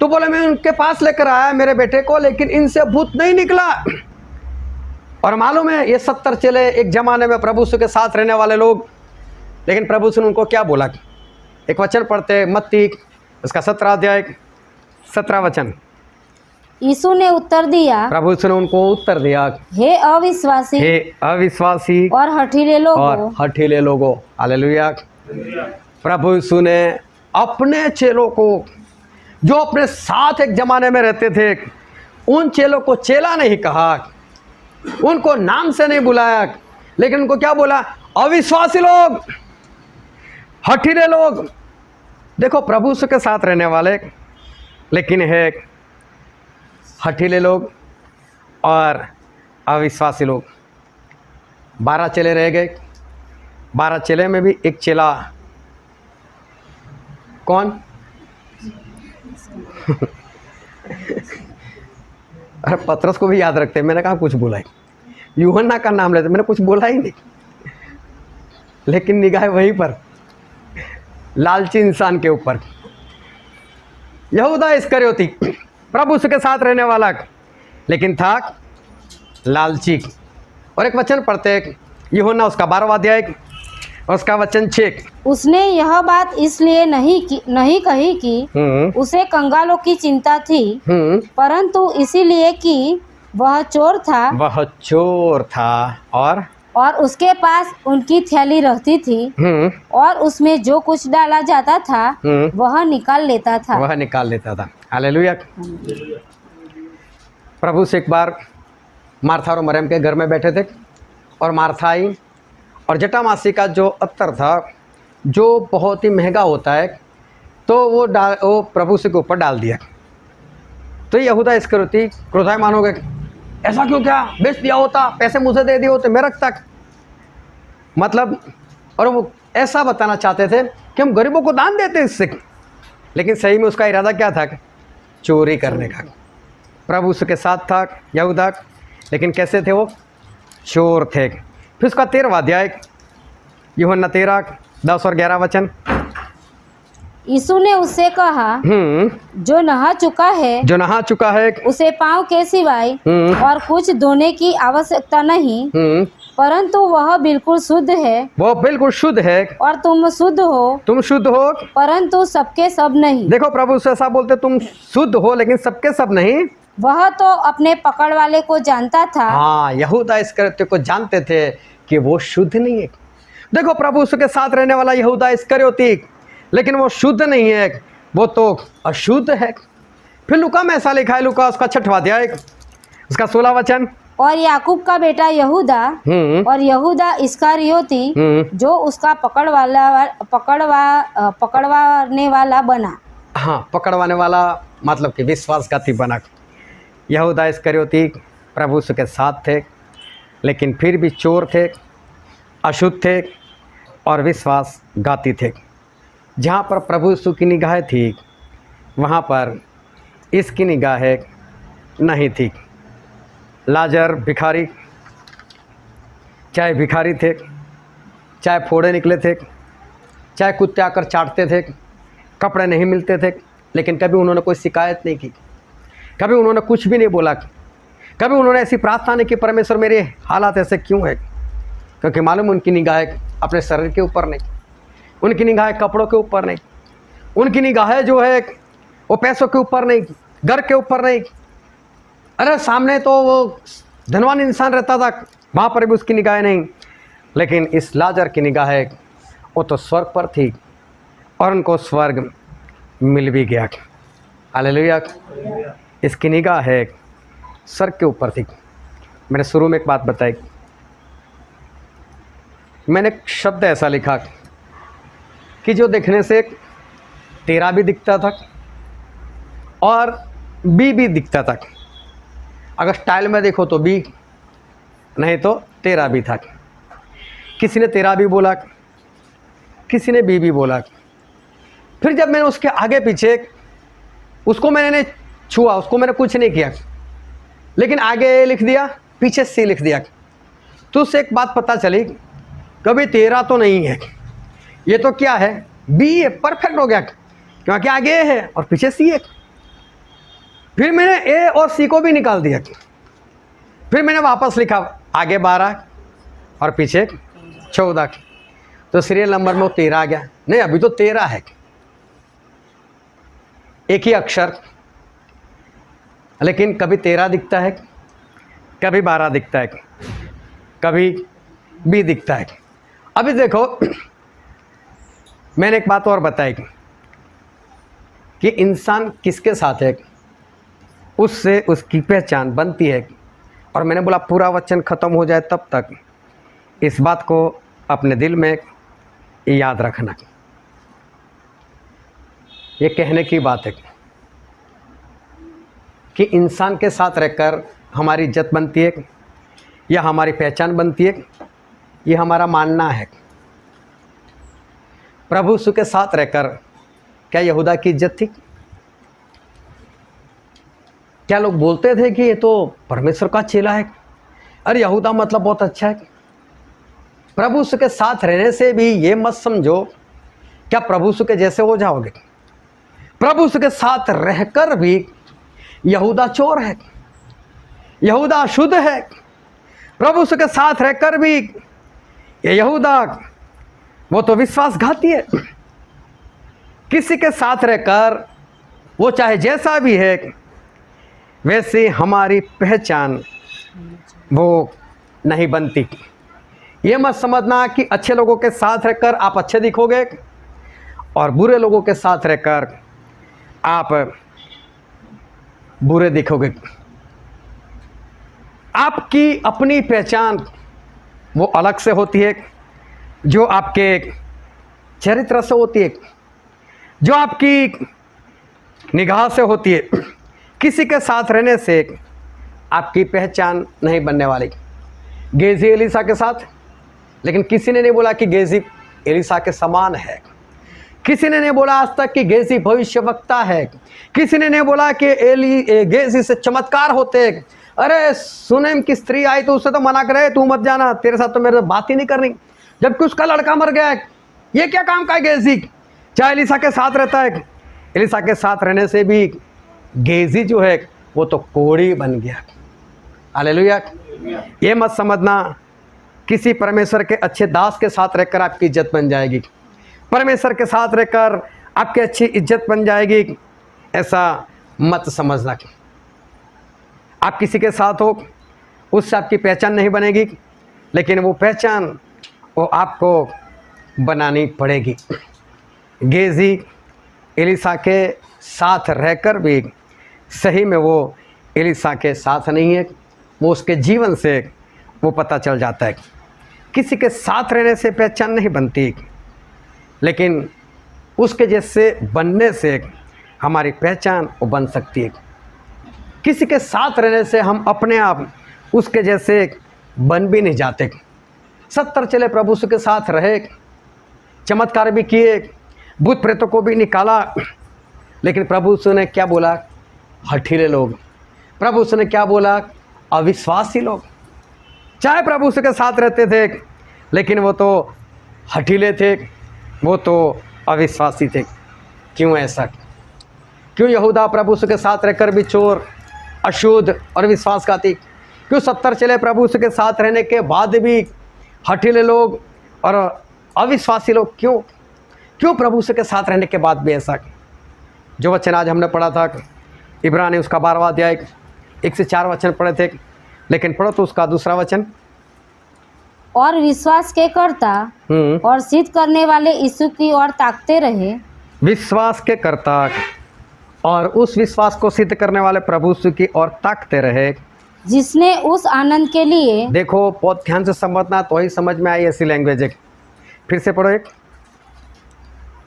तो बोले मैं उनके पास लेकर आया मेरे बेटे को, लेकिन इनसे भूत नहीं निकला। और मालूम है ये 70 चेले एक जमाने में प्रभु के साथ रहने वाले लोग, लेकिन प्रभु ने उनको क्या बोला? एक वचन पढ़ते, मत्ती उसका 17 अध्याय 17 वचन। यीशु ने उत्तर दिया, प्रभु ने उनको उत्तर दिया, हे अविश्वासी और हठीले लोगों, और हठीले लोगों। हालेलुया। प्रभु यीशु ने अपने चेलों को जो अपने साथ एक जमाने में रहते थे, उन चेलों को चेला नहीं कहा, उनको नाम से नहीं बुलाया, लेकिन उनको क्या बोला? अविश्वासी लोग, हठीले लोग। देखो प्रभु के साथ रहने वाले लेकिन है हठीले लोग और अविश्वासी लोग। 12 चेले रह गए। 12 चेले में भी एक चेला कौन? अरे पतरस को भी याद रखते हैं, मैंने कहा कुछ बोला ही। यूहन्ना का नाम लेते, मैंने कुछ बोला ही नहीं, लेकिन निगाह वहीं पर, लालची इंसान के ऊपर। यहूदा इस्करियोती प्रभु उसके साथ रहने वाला, लेकिन था लालची। और एक वचन पढ़ते हैं, यूहन्ना उसका 12वां अध्याय और उसका वचन 6। उसने यह बात इसलिए नहीं कही कि उसे कंगालों की चिंता थी, परंतु इसीलिए कि वह चोर था। वह चोर था और उसके पास उनकी थैली रहती थी और उसमें जो कुछ डाला जाता था वह निकाल लेता था। हालेलुया। प्रभु से एक बार मार्था और मरियम के घर में बैठे थे, और मार्था आई और जटामासी का जो अत्तर था, जो बहुत ही महंगा होता है, तो वो प्रभु से के ऊपर डाल दिया। तो यहूदा इस्करियोती क्रोधायमान हो गए, ऐसा क्यों, क्या बेच दिया होता, पैसे मुझे दे दिए होते, मैं रखता। मतलब, और वो ऐसा बताना चाहते थे कि हम गरीबों को दान देते इससे, लेकिन सही में उसका इरादा क्या था? चोरी करने का। प्रभु उसके साथ था यहूदा, लेकिन कैसे थे वो? चोर थे। फिर उसका 13वां अध्याय, यूहन्ना 13, 10 और 11 वचन। यीशु ने उससे कहा, जो नहा चुका है उसे पाँव के सिवाय और कुछ धोने की आवश्यकता नहीं, परंतु वह बिल्कुल शुद्ध है। और तुम शुद्ध हो, परंतु सबके सब नहीं। देखो, प्रभु से ऐसा बोलते, तुम शुद्ध हो लेकिन सबके सब नहीं। वह तो अपने पकड़ वाले को जानता था। हाँ, यहूदा इस्करियोती को जानते थे कि वो शुद्ध नहीं है। देखो, प्रभु उसके साथ रहने वाला यहूदा इस्करियोती, लेकिन वो शुद्ध नहीं है, वो तो अशुद्ध है। फिर लूका में ऐसा लिखा है, लूका उसका 6वां अध्याय उसका 16 वचन। और याकूब का बेटा यहूदा और यहूदा इस्करियोती जो उसका पकड़वाने वाला बना। हाँ, पकड़वाने वाला मतलब कि विश्वासघाती बना। यहूदा इस्करियोती प्रभु के साथ थे, लेकिन फिर भी चोर थे, अशुद्ध थे और विश्वासघाती थे। जहाँ पर प्रभु यीशु की निगाह थी, वहाँ पर इसकी निगाह नहीं थी। लाजर भिखारी, चाहे भिखारी थे, चाहे फोड़े निकले थे, चाहे कुत्ते आकर चाटते थे, कपड़े नहीं मिलते थे, लेकिन कभी उन्होंने कोई शिकायत नहीं की, कभी उन्होंने कुछ भी नहीं बोला, कभी उन्होंने ऐसी प्रार्थना नहीं की, परमेश्वर मेरे हालात ऐसे क्यों है, क्योंकि मालूम उनकी निगाह अपने शरीर के ऊपर नहीं, उनकी निगाह कपड़ों के ऊपर नहीं, उनकी निगाह जो है वो पैसों के ऊपर नहीं, घर के ऊपर नहीं। अरे सामने तो वो धनवान इंसान रहता था, वहाँ पर भी उसकी निगाह नहीं, लेकिन इस लाजर की निगाह वो तो स्वर्ग पर थी, और उनको स्वर्ग मिल भी गया। हालेलुया। इसकी निगाह स्वर्ग के ऊपर थी। मैंने शुरू में एक बात बताई, मैंने एक शब्द ऐसा लिखा कि जो देखने से तेरा भी दिखता था और बी भी दिखता था। अगर स्टाइल में देखो तो बी, नहीं तो तेरा भी था। किसी ने तेरा भी बोला, किसी ने बी भी बोला। फिर जब मैंने उसके आगे पीछे, उसको मैंने छुआ, उसको मैंने कुछ नहीं किया, लेकिन आगे ए लिख दिया, पीछे सी लिख दिया, तो उससे एक बात पता चली, कभी तेरा तो नहीं है, ये तो क्या है, बी है। परफेक्ट हो गया, क्योंकि आगे ए है और पीछे सी है। फिर मैंने ए और सी को भी निकाल दिया, फिर मैंने वापस लिखा आगे 12 और पीछे 14, तो सीरियल नंबर में वो 13 आ गया। नहीं, अभी तो 13 है, एक ही अक्षर, लेकिन कभी 13 दिखता है, कभी 12 दिखता है, कभी बी दिखता है। अभी देखो, मैंने एक बात और बताई कि इंसान किसके साथ है, उससे उसकी पहचान बनती है। और मैंने बोला पूरा वचन ख़त्म हो जाए तब तक इस बात को अपने दिल में याद रखना। ये कहने की बात है कि इंसान के साथ रहकर हमारी इज्जत बनती है या हमारी पहचान बनती है, ये हमारा मानना है। प्रभु यीशु के साथ रहकर क्या यहूदा की इज्जत थी? क्या लोग बोलते थे कि ये तो परमेश्वर का चेला है? अरे यहूदा मतलब बहुत अच्छा है। प्रभु यीशु के साथ रहने से भी ये मत समझो क्या प्रभु यीशु के जैसे हो जाओगे। प्रभु यीशु के साथ रहकर भी यहूदा चोर है, यहूदा अशुद्ध है। प्रभु यीशु के साथ रहकर भी ये यहूदा वो तो विश्वासघाती है। किसी के साथ रहकर वो चाहे जैसा भी है, वैसे हमारी पहचान वो नहीं बनती। ये मत समझना कि अच्छे लोगों के साथ रहकर आप अच्छे दिखोगे और बुरे लोगों के साथ रहकर आप बुरे दिखोगे। आपकी अपनी पहचान वो अलग से होती है, जो आपके चरित्र से होती है, जो आपकी निगाह से होती है। किसी के साथ रहने से आपकी पहचान नहीं बनने वाली। गेजी एलिसा के साथ, लेकिन किसी ने नहीं बोला कि गेजी एलिसा के समान है। किसी ने नहीं बोला आज तक कि गेजी भविष्यवक्ता है। किसी ने नहीं बोला कि गेजी से चमत्कार होते। अरे सुनेम की स्त्री आई तो उससे तो मना करे, तू मत जाना, तेरे साथ तो मेरे बात ही नहीं करनी, जबकि उसका लड़का मर गया है। ये क्या काम का है गेजी? चाहे एलिसा के साथ रहता है, एलिसा के साथ रहने से भी गेजी जो है वो तो कोढ़ी बन गया। हालेलुया। ये मत समझना किसी परमेश्वर के अच्छे दास के साथ रहकर आपकी इज्जत बन जाएगी, परमेश्वर के साथ रहकर आपकी अच्छी इज्जत बन जाएगी, ऐसा मत समझना। आप किसी के साथ हो उससे आपकी पहचान नहीं बनेगी, लेकिन वो पहचान वो आपको बनानी पड़ेगी। गेजी एलिसा के साथ रहकर भी सही में वो एलिसा के साथ नहीं है, वो उसके जीवन से वो पता चल जाता है। किसी के साथ रहने से पहचान नहीं बनती, लेकिन उसके जैसे बनने से हमारी पहचान वो बन सकती है। किसी के साथ रहने से हम अपने आप उसके जैसे बन भी नहीं जाते। 70 चेले प्रभु यीशु के साथ रहे, चमत्कार भी किए, भूत प्रेतों को भी निकाला, लेकिन प्रभु यीशु ने क्या बोला? हठीले लोग। प्रभु यीशु ने क्या बोला? अविश्वासी लोग। चाहे प्रभु यीशु के साथ रहते थे, लेकिन वो तो हठीले थे, वो तो अविश्वासी थे। क्यों ऐसा? क्यों यहूदा प्रभु यीशु के साथ रहकर भी चोर, अशुद्ध और विश्वासघाती? क्यों 70 चेले प्रभु यीशु के साथ रहने के बाद भी हठीले लोग और अविश्वासी लोग? क्यों प्रभु यीशु के साथ रहने के बाद भी ऐसा? जो वचन आज हमने पढ़ा था इब्रानी उसका 12वां अध्याय 1 से 4 वचन पढ़े थे, लेकिन पढ़ो तो उसका दूसरा वचन। और विश्वास के कर्ता और सिद्ध करने वाले यीशु की ओर ताकते रहे। विश्वास के कर्ता और उस विश्वास को सिद्ध करने वाले प्रभु यीशु की ओर ताकते रहे, जिसने उस आनंद के लिए। देखो बहुत ध्यान से समझना तो ही समझ में आई ऐसी लैंग्वेज है। फिर से पढ़ो एक।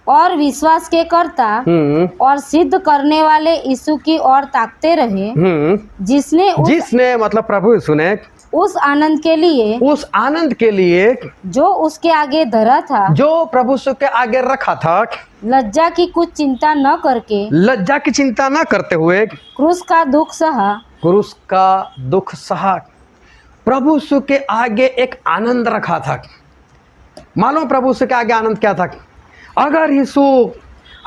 और विश्वास के कर्ता और सिद्ध करने वाले यीशु की ओर ताकते रहे, जिसने मतलब प्रभु यीशु ने उस आनंद के लिए जो उसके आगे धरा था, जो प्रभु यीशु के आगे रखा था, लज्जा की चिंता न करते हुए क्रूस का दुख सहा। प्रभु यीशु के आगे एक आनंद रखा था। मालूम प्रभु यीशु के आगे आनंद क्या था? अगर यीशु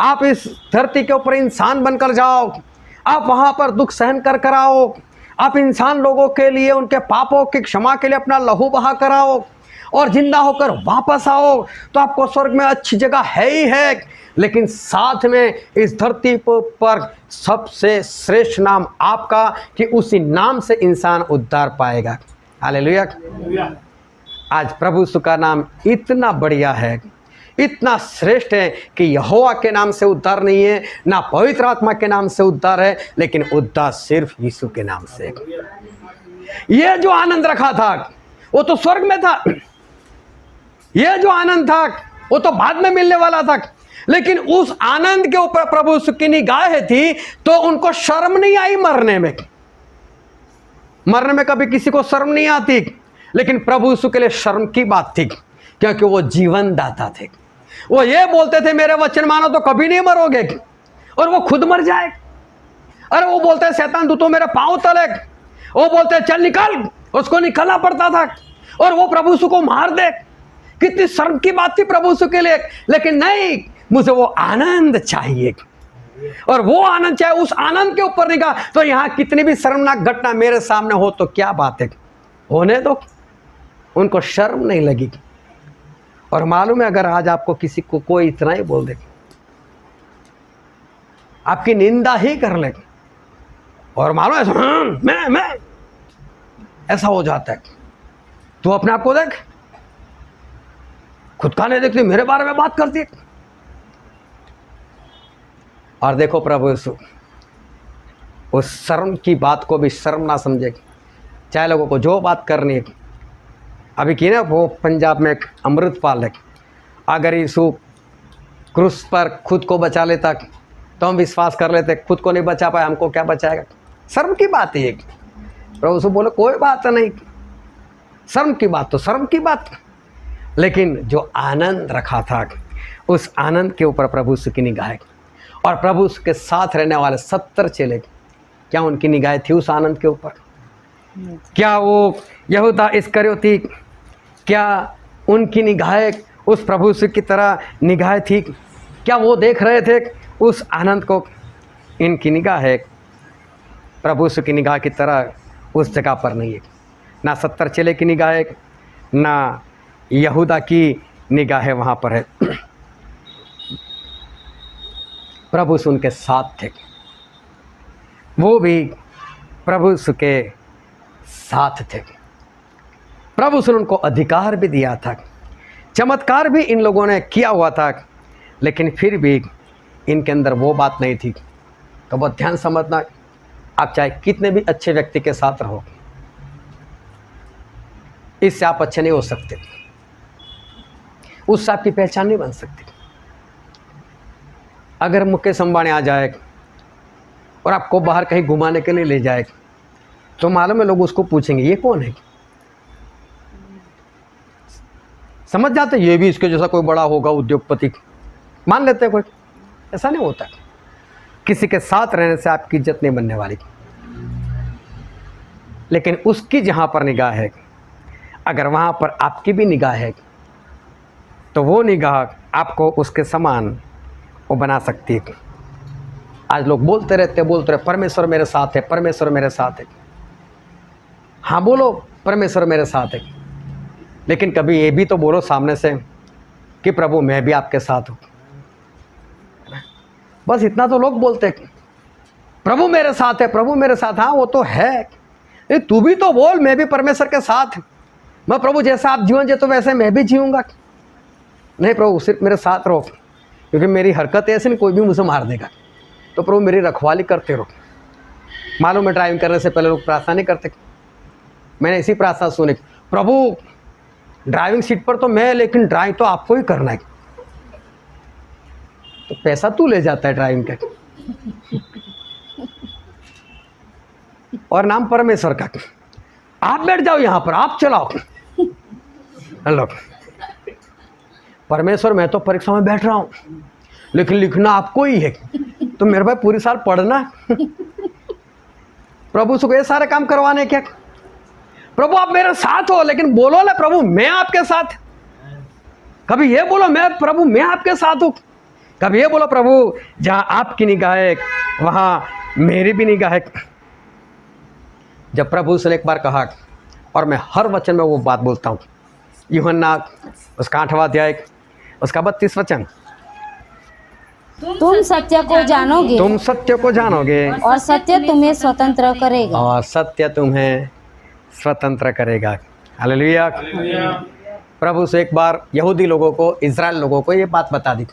आप इस धरती के ऊपर इंसान बनकर जाओ, आप वहाँ पर दुख सहन कर आओ, आप इंसान लोगों के लिए उनके पापों की क्षमा के लिए अपना लहू बहा कराओ और जिंदा होकर वापस आओ, तो आपको स्वर्ग में अच्छी जगह है ही है। लेकिन साथ में इस धरती पर सबसे श्रेष्ठ नाम आपका, कि उसी नाम से इंसान उद्धार पाएगा। हालेलुया। आज प्रभु यीशु का नाम इतना बढ़िया है, इतना श्रेष्ठ है कि यहोवा के नाम से उद्धार नहीं है, ना पवित्र आत्मा के नाम से उद्धार है, लेकिन उद्धार सिर्फ यीशु के नाम से। ये जो आनंद रखा था वो तो स्वर्ग में था, ये जो आनंद था वो तो बाद में मिलने वाला था, लेकिन उस आनंद के ऊपर प्रभु यीशु की निगाहें थी, तो उनको शर्म नहीं आई मरने में। मरने में कभी किसी को शर्म नहीं आती, लेकिन प्रभु यीशु के लिए शर्म की बात थी, क्योंकि वो जीवन दाता थे, वो ये बोलते थे मेरे वचन मानो तो कभी नहीं मरोगे, और वो खुद मर जाए। अरे वो बोलते शैतान तू तो मेरे पांव तले, वो बोलते चल निकल, उसको निकलना पड़ता था, और वो प्रभु यीशु को मार दे। कितनी शर्म की बात थी प्रभु यीशु के लिए, लेकिन नहीं, मुझे वो आनंद चाहिए, और वो आनंद चाहे उस आनंद के ऊपर निगाह। तो यहां कितनी भी शर्मनाक घटना मेरे सामने हो तो क्या बात है, होने दो, उनको शर्म नहीं लगी। और मालूम है अगर आज आपको किसी को कोई इतना ही बोल दे, आपकी निंदा ही कर ले, और मालूम है मैं ऐसा हो जाता है। तू अपने आप को देख, खुद का नहीं देखती, मेरे बारे में बात करती है। और देखो प्रभु यीशु उस शर्म की बात को भी शर्म ना समझे, चाहे लोगों को जो बात करनी है। अभी की ना वो पंजाब में एक अमृतपाल है, अगर यीशु क्रूस पर खुद को बचा लेता तो हम विश्वास कर लेते, खुद को नहीं बचा पाया, हमको क्या बचाएगा। शर्म की बात है ये। प्रभु यीशु बोले कोई बात नहीं, शर्म की बात तो शर्म की बात, लेकिन जो आनंद रखा था उस आनंद के ऊपर प्रभु यीशु की निगाह है। और प्रभु यीशु के साथ रहने वाले 70 चेले, क्या उनकी निगाह थी उस आनंद के ऊपर? क्या वो यहूदा इस्करियोती, क्या उनकी निगाहें उस प्रभु यीशु की तरह निगाहें थी? क्या वो देख रहे थे उस आनंद को? इनकी निगाह है प्रभु यीशु की निगाह की तरह उस जगह पर नहीं है। ना 70 चेले की निगाह है, ना यहूदा की निगाह है वहाँ पर है। प्रभु यीशु उनके साथ थे, वो भी प्रभु यीशु के साथ थे। प्रभु यीशु ने उनको अधिकार भी दिया था, चमत्कार भी इन लोगों ने किया हुआ था, लेकिन फिर भी इनके अंदर वो बात नहीं थी। तो बहुत ध्यान समझना, आप चाहे कितने भी अच्छे व्यक्ति के साथ रहो, इससे आप अच्छे नहीं हो सकते, उससे आपकी पहचान नहीं बन सकती। अगर मुकेश अंबानी आ जाए और आपको बाहर कहीं घुमाने के लिए ले जाए, तो मालूम है लोग उसको पूछेंगे ये कौन है। समझ जाते ये भी इसके जैसा कोई बड़ा होगा उद्योगपति, मान लेते हैं कोई। ऐसा नहीं होता, किसी के साथ रहने से आपकी इज्जत नहीं बनने वाली, लेकिन उसकी जहाँ पर निगाह है, अगर वहाँ पर आपकी भी निगाह है, तो वो निगाह आपको उसके समान वो बना सकती है। आज लोग बोलते रहते परमेश्वर मेरे साथ है, परमेश्वर मेरे साथ है। हाँ बोलो परमेश्वर मेरे साथ है, लेकिन कभी ये भी तो बोलो सामने से कि प्रभु मैं भी आपके साथ हूँ। बस इतना तो लोग बोलते हैं, प्रभु मेरे साथ है, प्रभु मेरे साथ। हाँ वो तो है, तू भी तो बोल मैं भी परमेश्वर के साथ, मैं प्रभु जैसा आप जीवन जीते तो वैसे मैं भी जीऊँगा। नहीं प्रभु सिर्फ मेरे साथ रहो, क्योंकि मेरी हरकत ऐसी नहीं कोई भी मुझे मार देगा, तो प्रभु मेरी रखवाली करते रहो। मालूम है ड्राइविंग करने से पहले लोग प्रार्थना नहीं करते। मैंने इसी प्रार्थना सुनी, प्रभु ड्राइविंग सीट पर तो मैं, लेकिन ड्राइव तो आपको ही करना है। तो पैसा तू ले जाता है ड्राइविंग का, और नाम परमेश्वर का। आप बैठ जाओ यहाँ पर, आप चलाओ। हेलो परमेश्वर मैं तो परीक्षा में बैठ रहा हूँ, लेकिन लिखना आपको ही है, तो मेरे भाई पूरी साल पढ़ना। प्रभु से ये सारे काम करवाने क्या? प्रभु आप मेरे साथ हो, लेकिन बोलो ना प्रभु मैं आपके साथ। कभी ये बोलो मैं प्रभु मैं आपके साथ हूँ, कभी ये बोलो प्रभु जहाँ आपकी निगाह है वहाँ मेरी भी निगाह है। जब प्रभु से एक बार कहा, और मैं हर वचन में वो बात बोलता हूँ, यूहन्ना उसका 8वां अध्याय उसका 32 वचन, तुम सत्य को जानोगे, तुम सत्य को जानोगे, और सत्य तुम्हें स्वतंत्र करेगा, और सत्य तुम्हें स्वतंत्र करेगा। हालेलुया। प्रभु से एक बार यहूदी लोगों को, इजराइल लोगों को ये बात बता दी,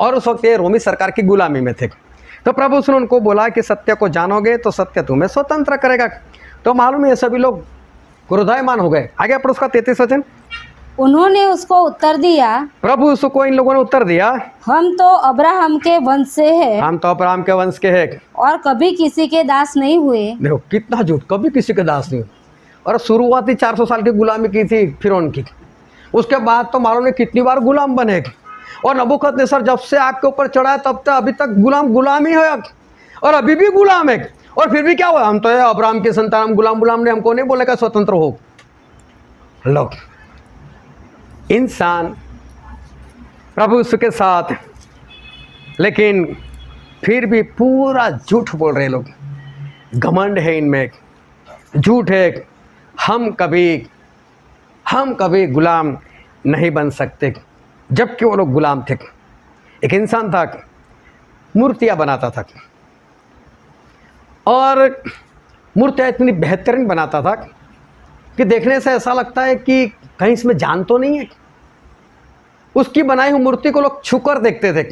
और उस वक्त ये रोमी सरकार की गुलामी में थे। तो प्रभु उसने उनको बोला कि सत्य को जानोगे तो सत्य तुम्हें स्वतंत्र करेगा। तो मालूम है सभी लोग क्रोधायमान हो गए। आगे पढ़ो उसका 33 वचन। उन्होंने उसको उत्तर दिया, प्रभु उसको इन लोगों ने उत्तर दिया, हम तो अब्राहम के वंश से हैं, हम तो अब्राहम के वंश के हैं, और कभी किसी के दास नहीं हुए। देखो कितना झूठ, कभी किसी के दास नहीं हुए। और शुरुआती 400 साल की गुलामी की थी फिरौन की, उसके बाद तो मालूम है कितनी बार गुलाम बने, और नबूकदनेस्सर जब से आपके ऊपर चढ़ा है तब तक अभी तक गुलाम ही है, और अभी भी गुलाम है। और फिर भी क्या हुआ, हम तो है अब्राहम के संतान, हम गुलाम ने हमको नहीं बोलेगा स्वतंत्र हो। लोग इंसान प्रभु यीशु के साथ, लेकिन फिर भी पूरा झूठ बोल रहे लोग। घमंड है इनमें, झूठ है। हम कभी गुलाम नहीं बन सकते, जबकि वो लोग गुलाम थे। एक इंसान था, मूर्तियाँ बनाता था, और मूर्तियाँ इतनी बेहतरीन बनाता था कि देखने से ऐसा लगता है कि कहीं इसमें जान तो नहीं है। उसकी बनाई हुई मूर्ति को लोग छूकर देखते थे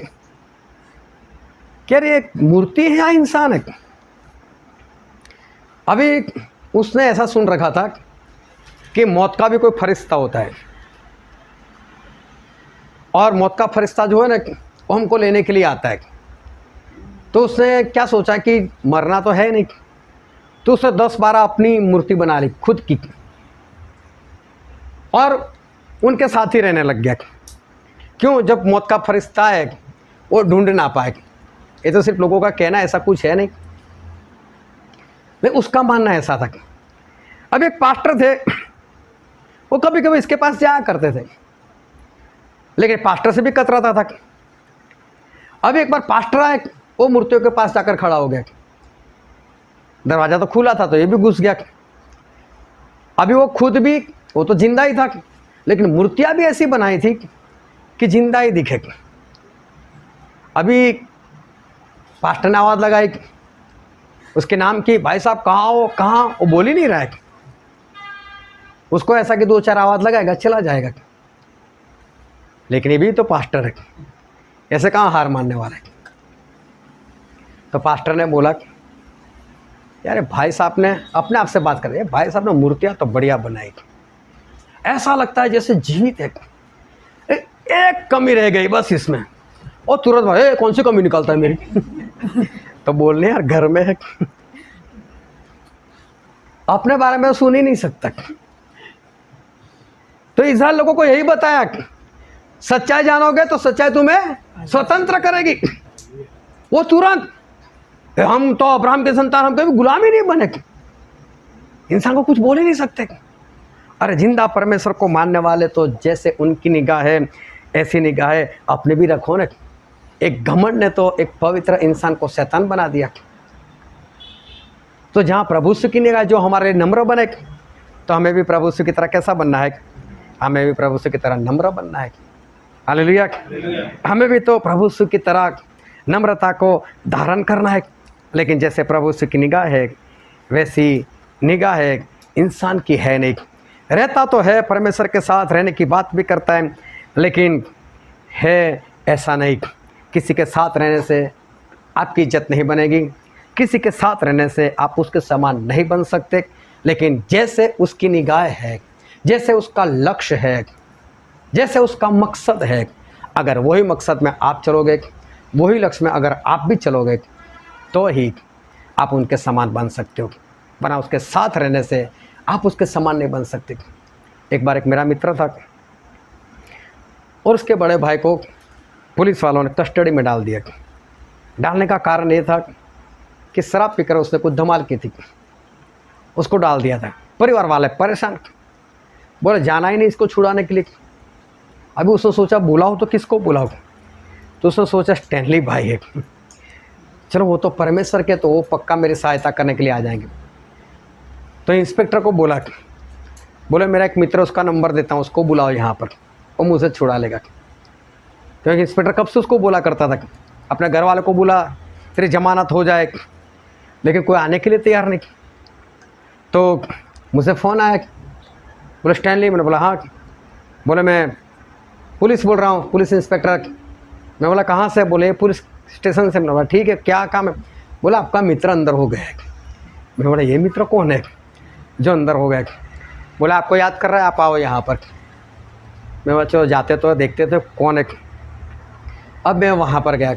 कि अरे एक मूर्ति है या इंसान है। अभी उसने ऐसा सुन रखा था कि मौत का भी कोई फरिश्ता होता है, और मौत का फरिश्ता जो है ना, वो हमको लेने के लिए आता है। तो उसने क्या सोचा कि मरना तो है नहीं, तो उसने 10-12 अपनी मूर्ति बना ली खुद की, और उनके साथ ही रहने लग गया। क्यों? जब मौत का फरिश्ता है वो ढूंढ ना पाए। ये तो सिर्फ लोगों का कहना, ऐसा कुछ है नहीं, उसका मानना ऐसा था। अब एक पास्टर थे, वो कभी कभी इसके पास जाया करते थे, लेकिन पास्टर से भी कतराता था। अब एक बार पास्टर आए, वो मूर्तियों के पास जाकर खड़ा हो गया। दरवाज़ा तो खुला था, तो ये भी घुस गया। अभी वो खुद भी, वो तो जिंदा ही था, लेकिन मूर्तियाँ भी ऐसी बनाई थी कि जिंदा ही दिखे। अभी पास्टर ने आवाज़ लगाई उसके नाम की, भाई साहब कहाँ हो, कहाँ? वो बोल ही नहीं रहा है। उसको ऐसा कि 2-4 आवाज़ लगाएगा, चला जाएगा। लेकिन ये भी तो पास्टर है, ऐसे कहाँ हार मानने वाला है। तो पास्टर ने बोला कि यार भाई साहब ने अपने आप से बात कर रहे हैं, भाई साहब ने मूर्तियाँ तो बढ़िया बनाई, ऐसा लगता है जैसे जीवित है। एक कमी रह गई बस इसमें। और तुरंत भाई कौन सी कमी निकालता है मेरी? तो बोलने यार घर में है, अपने बारे में सुन ही नहीं सकता। तो इज़राइल लोगों को यही बताया कि सच्चाई जानोगे तो सच्चाई तुम्हें स्वतंत्र करेगी। वो तुरंत, हम तो अब्राहम के संतान, हम कभी गुलाम ही नहीं बने, इंसान को कुछ बोल ही नहीं सकते। अरे जिंदा परमेश्वर को मानने वाले तो जैसे उनकी निगाह है ऐसी निगाह है अपने भी रखो ना। एक घमंड ने तो एक पवित्र इंसान को शैतान बना दिया। तो जहाँ प्रभु यीशु की निगाह जो हमारे नम्र बने, तो हमें भी प्रभु यीशु की तरह कैसा बनना है? हमें भी प्रभु यीशु की तरह नम्र बनना है। हालेलुया। हमें भी तो प्रभु यीशु की तरह नम्रता को धारण करना है। लेकिन जैसे प्रभु यीशु की निगाह है वैसी निगाह है इंसान की है नहीं। रहता तो है, परमेश्वर के साथ रहने की बात भी करता है, लेकिन है ऐसा नहीं। किसी के साथ रहने से आपकी इज्जत नहीं बनेगी, किसी के साथ रहने से आप उसके समान नहीं बन सकते। लेकिन जैसे उसकी निगाह है, जैसे उसका लक्ष्य है, जैसे उसका मकसद है, अगर वही मकसद में आप चलोगे, वही लक्ष्य में अगर आप भी चलोगे, तो ही आप उनके समान बन सकते हो। वरना उसके साथ रहने से आप उसके समान नहीं बन सकते। एक बार एक मेरा मित्र था और उसके बड़े भाई को पुलिस वालों ने कस्टडी में डाल दिया। डालने का कारण ये था कि शराब पीकर उसने कुछ धमाल की थी, उसको डाल दिया था। परिवार वाले परेशान, बोले जाना ही नहीं इसको छुड़ाने के लिए। अभी उसने सोचा बुलाओ तो किसको बुलाओ, तो उसने सोचा स्टैनली भाई है, चलो वो तो परमेश्वर के, तो वो पक्का मेरी सहायता करने के लिए आ जाएंगे। तो इंस्पेक्टर को बोला, बोले मेरा एक मित्र उसका नंबर देता हूँ, उसको बुलाओ यहाँ पर, वो मुझे छुड़ा लेगा। क्योंकि इंस्पेक्टर कब से उसको बोला करता था अपने घर वाले को बुला, तेरी जमानत हो जाए, लेकिन कोई आने के लिए तैयार नहीं। तो मुझे फ़ोन आया, बोले स्टैनली। मैंने बोला हाँ। बोले मैं पुलिस बोल रहा हूँ, पुलिस इंस्पेक्टर। मैं बोला कहाँ से? बोले पुलिस स्टेशन से। मैंने बोला ठीक है, क्या काम है? बोला आपका मित्र अंदर हो गया है। मैं बोला ये मित्र कौन है जो अंदर हो गया? बोला आपको याद कर रहा है, आप आओ यहाँ पर। मैं बोला चलो जाते तो देखते थे कौन है। अब मैं वहाँ पर गया।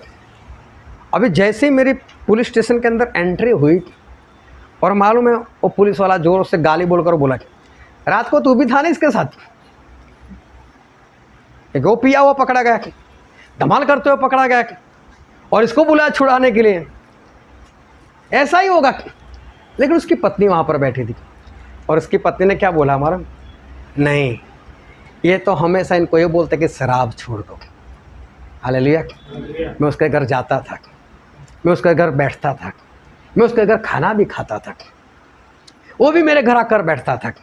अभी जैसे ही मेरी पुलिस स्टेशन के अंदर एंट्री हुई, और मालूम है वो पुलिस वाला जोर से गाली बोलकर बोला रात को तू भी था ना इसके साथ? एक वो पिया हुआ पकड़ा गया। धमाल करते हुए पकड़ा गया और इसको बुलाया छुड़ाने के लिए, ऐसा ही होगा। लेकिन उसकी पत्नी वहाँ पर बैठी थी और उसकी पत्नी ने क्या बोला हमारा, नहीं, ये तो हमेशा इनको ये बोलते कि शराब छोड़ दो। हालेलुया। मैं उसके घर जाता था, मैं उसके घर बैठता था, मैं उसके घर खाना भी खाता था, वो भी मेरे घर आकर बैठता था,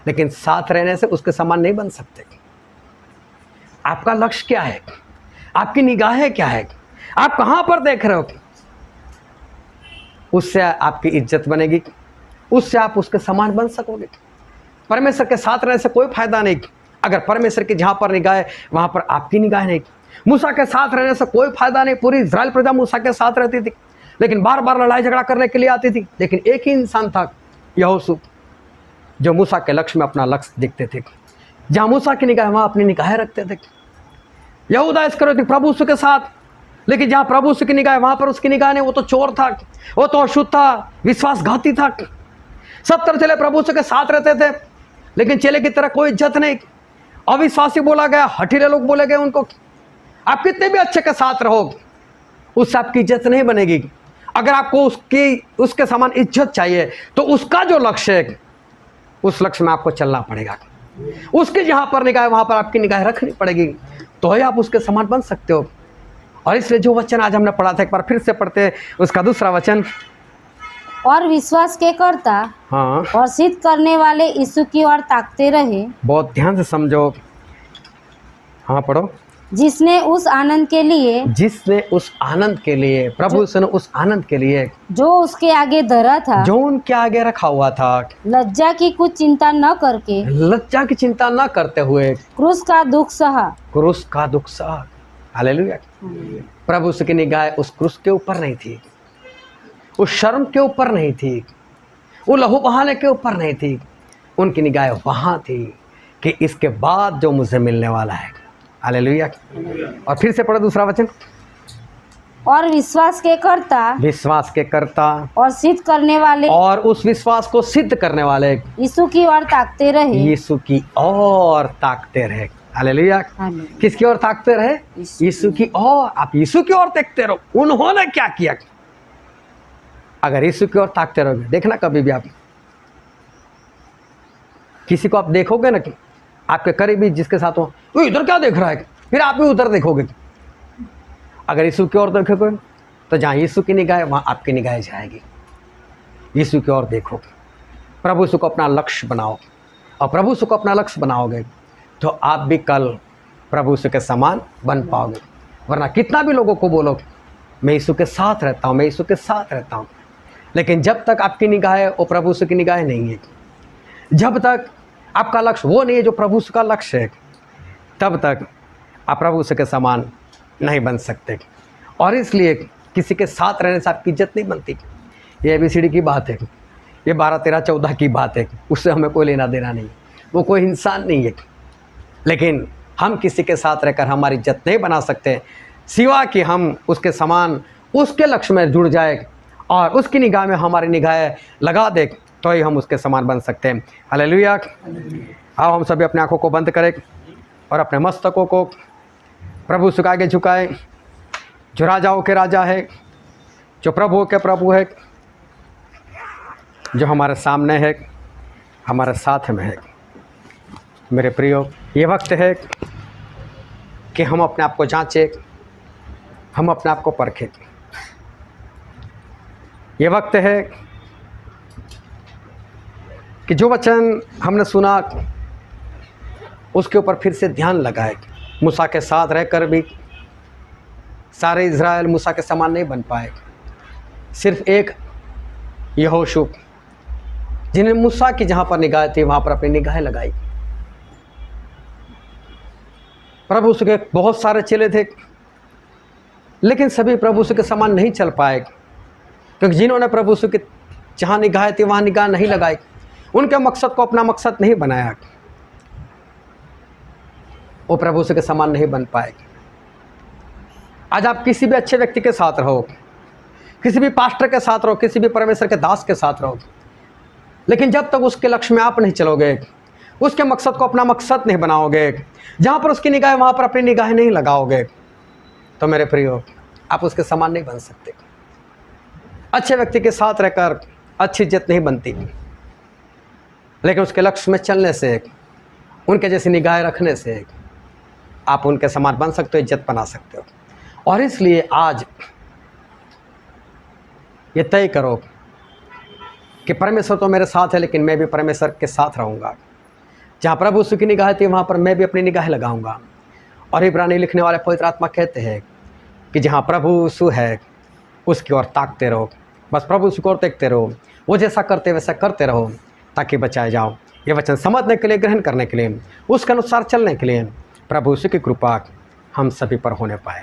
लेकिन साथ रहने से उसके समान नहीं बन सकते। आपका लक्ष्य क्या है? आपकी निगाहें क्या है? आप कहाँ पर देख रहे हो? उससे आपकी इज्जत बनेगी, उससे आप उसके समान बन सकोगे। परमेश्वर के साथ रहने से कोई फायदा नहीं। अगर परमेश्वर की जहाँ पर निगाह है वहाँ पर आपकी निगाह नहीं। मूसा के साथ रहने से कोई फायदा नहीं। पूरी इज़राइल प्रजा मूसा के साथ रहती थी, लेकिन बार बार लड़ाई झगड़ा करने के लिए आती थी। लेकिन एक ही इंसान था, यहोशू, जो मूसा के लक्ष्य में अपना लक्ष्य देखते थे। जहाँ मूसा की निगाह वहाँ अपनी निगाहें रखते थे। यहूदा इस्करियोती प्रभु यीशु के साथ, लेकिन जहाँ प्रभु यीशु की निगाह वहाँ पर उसकी निगाह नहीं। वो तो चोर था, वो तो अशुद्ध था, विश्वासघाती था। 70 चेले प्रभु यीशु के साथ रहते थे, लेकिन चेले की तरह कोई इज्जत नहीं। अविश्वासी बोला गया, हठीले लोग बोले गए उनको। आप कितने भी अच्छे के साथ रहो, उससे आपकी इज्जत नहीं बनेगी। अगर आपको उसके समान इज्जत चाहिए तो उसका जो लक्ष्य है उस लक्ष्य में आपको चलना पड़ेगा। उसकी जहाँ पर निगाह वहाँ पर आपकी निगाह रखनी पड़ेगी, तो ही आप उसके समान बन सकते हो। और इसलिए जो वचन आज हमने पढ़ा था, एक बार फिर से पढ़ते हैं उसका दूसरा वचन। और विश्वास के कर्ता हाँ, और सिद्ध करने वाले यीशु की ओर ताकते रहे, बहुत ध्यान से समझो। हाँ पढ़ो। जिसने उस आनंद के लिए, जिसने उस आनंद के लिए, प्रभु यीशु ने उस आनंद के लिए जो उसके आगे धरा था, जो उनके आगे रखा हुआ था, लज्जा की कुछ चिंता न करके, लज्जा की चिंता न करते हुए क्रूस का दुख सहा। क्रूस का दुख सहा। हालेलुया। प्रभु यीशु की निगाह उस क्रूस के ऊपर नहीं थी, उस शर्म के ऊपर नहीं थी, वो लहू बहाने के ऊपर नहीं थी। उनकी निगाह वहाँ थी कि इसके बाद जो मुझे मिलने वाला है। हालेलुया। और फिर से पढ़ो दूसरा वचन। और विश्वास के कर्ता, विश्वास के कर्ता और सिद्ध करने वाले, और उस विश्वास को सिद्ध करने वाले यीशु की ओर ताकते रहे। यीशु की ओर ताकते रहे। हालेलुया। किसकी ओर ताकते रहे? यीशु की ओर। आप यीशु की ओर देखते रहो, उन्होंने क्या किया। अगर यीशु की ओर ताकते रहोगे, देखना कभी भी आप किसी को आप देखोगे ना कि आपके करीबी जिसके साथ हो, वो इधर क्या देख रहा है, फिर आप भी उधर देखोगे। अगर यीशु की ओर देखोगे तो जहाँ यीशु की निगाह है वहाँ आपकी निगाह जाएगी। यीशु की ओर देखो, प्रभु यीशु को अपना लक्ष्य बनाओ, और प्रभु यीशु को अपना लक्ष्य बनाओगे तो आप भी कल प्रभु यीशु के समान बन पाओगे। वरना कितना भी लोगों को बोलो मैं यीशु के साथ रहता हूँ, मैं यीशु के साथ रहता हूँ, लेकिन जब तक आपकी निगाह है वो प्रभु यीशु की निगाह नहीं है, जब तक आपका लक्ष्य वो नहीं है जो प्रभु यीशु का लक्ष्य है, तब तक आप प्रभु यीशु के समान नहीं बन सकते। और इसलिए किसी के साथ रहने से आपकी इज्जत नहीं बनती। ये ABCD की बात है, ये 12, 13, 14 की बात है, उससे हमें कोई लेना देना नहीं। वो कोई इंसान नहीं है, लेकिन हम किसी के साथ रहकर हमारी इज्जत नहीं बना सकते, सिवा कि हम उसके समान उसके लक्ष्य में जुड़ जाए और उसकी निगाह में हमारी निगाहें लगा दे, तो ही हम उसके समान बन सकते हैं। हालेलुया। आओ हम सभी अपने आँखों को बंद करें और अपने मस्तकों को प्रभु यीशु के आगे झुकाएं, जो राजाओं के राजा है, जो प्रभुओं के प्रभु है, जो हमारे सामने है, हमारे साथ में है। मेरे प्रियो, ये वक्त है कि हम अपने आप को जांचें, हम अपने आप को परखें। ये वक्त है कि जो वचन हमने सुना उसके ऊपर फिर से ध्यान लगाए। मूसा के साथ रहकर भी सारे इज़राइल मूसा के समान नहीं बन पाए। सिर्फ एक यहोशू, जिन्हें मूसा की जहाँ पर निगाह थी वहाँ पर अपनी निगाहें लगाई। प्रभु यीशु के बहुत सारे चेले थे, लेकिन सभी प्रभु यीशु के समान नहीं चल पाए, क्योंकि जिन्होंने प्रभु यीशु की जहाँ निगाहें थी वहाँ निगाह नहीं लगाई, उनके मकसद को अपना मकसद नहीं बनाया, वो प्रभु यीशु के समान नहीं बन पाए। आज आप किसी भी अच्छे व्यक्ति के साथ रहो, किसी भी पास्टर के साथ रहो, किसी भी परमेश्वर के दास के साथ रहो, लेकिन जब तक उसके लक्ष्य में आप नहीं चलोगे, उसके मकसद को अपना मकसद नहीं बनाओगे, जहाँ पर उसकी निगाह वहाँ पर अपनी निगाहें नहीं लगाओगे, तो मेरे प्रियो, आप उसके समान नहीं बन सकते। अच्छे व्यक्ति के साथ रहकर अच्छी इज्जत नहीं बनती, लेकिन उसके लक्ष्य में चलने से, उनके जैसी निगाहें रखने से आप उनके समान बन सकते हो, इज्जत बना सकते हो। और इसलिए आज ये तय करो कि परमेश्वर तो मेरे साथ है, लेकिन मैं भी परमेश्वर के साथ रहूँगा। जहाँ प्रभु यीशु की निगाह थी वहाँ पर मैं भी अपनी निगाह लगाऊंगा। और इब्रानी लिखने वाले पवित्र आत्मा कहते हैं कि जहाँ प्रभु यीशु है उसकी ओर ताकते रहो, बस प्रभु यीशु की ओर देखते रहो, वो जैसा करते वैसा करते रहो, ताकि बचाए जाओ। ये वचन समझने के लिए, ग्रहण करने के लिए, उसके अनुसार चलने के लिए प्रभु यीशु की कृपा हम सभी पर होने पाए।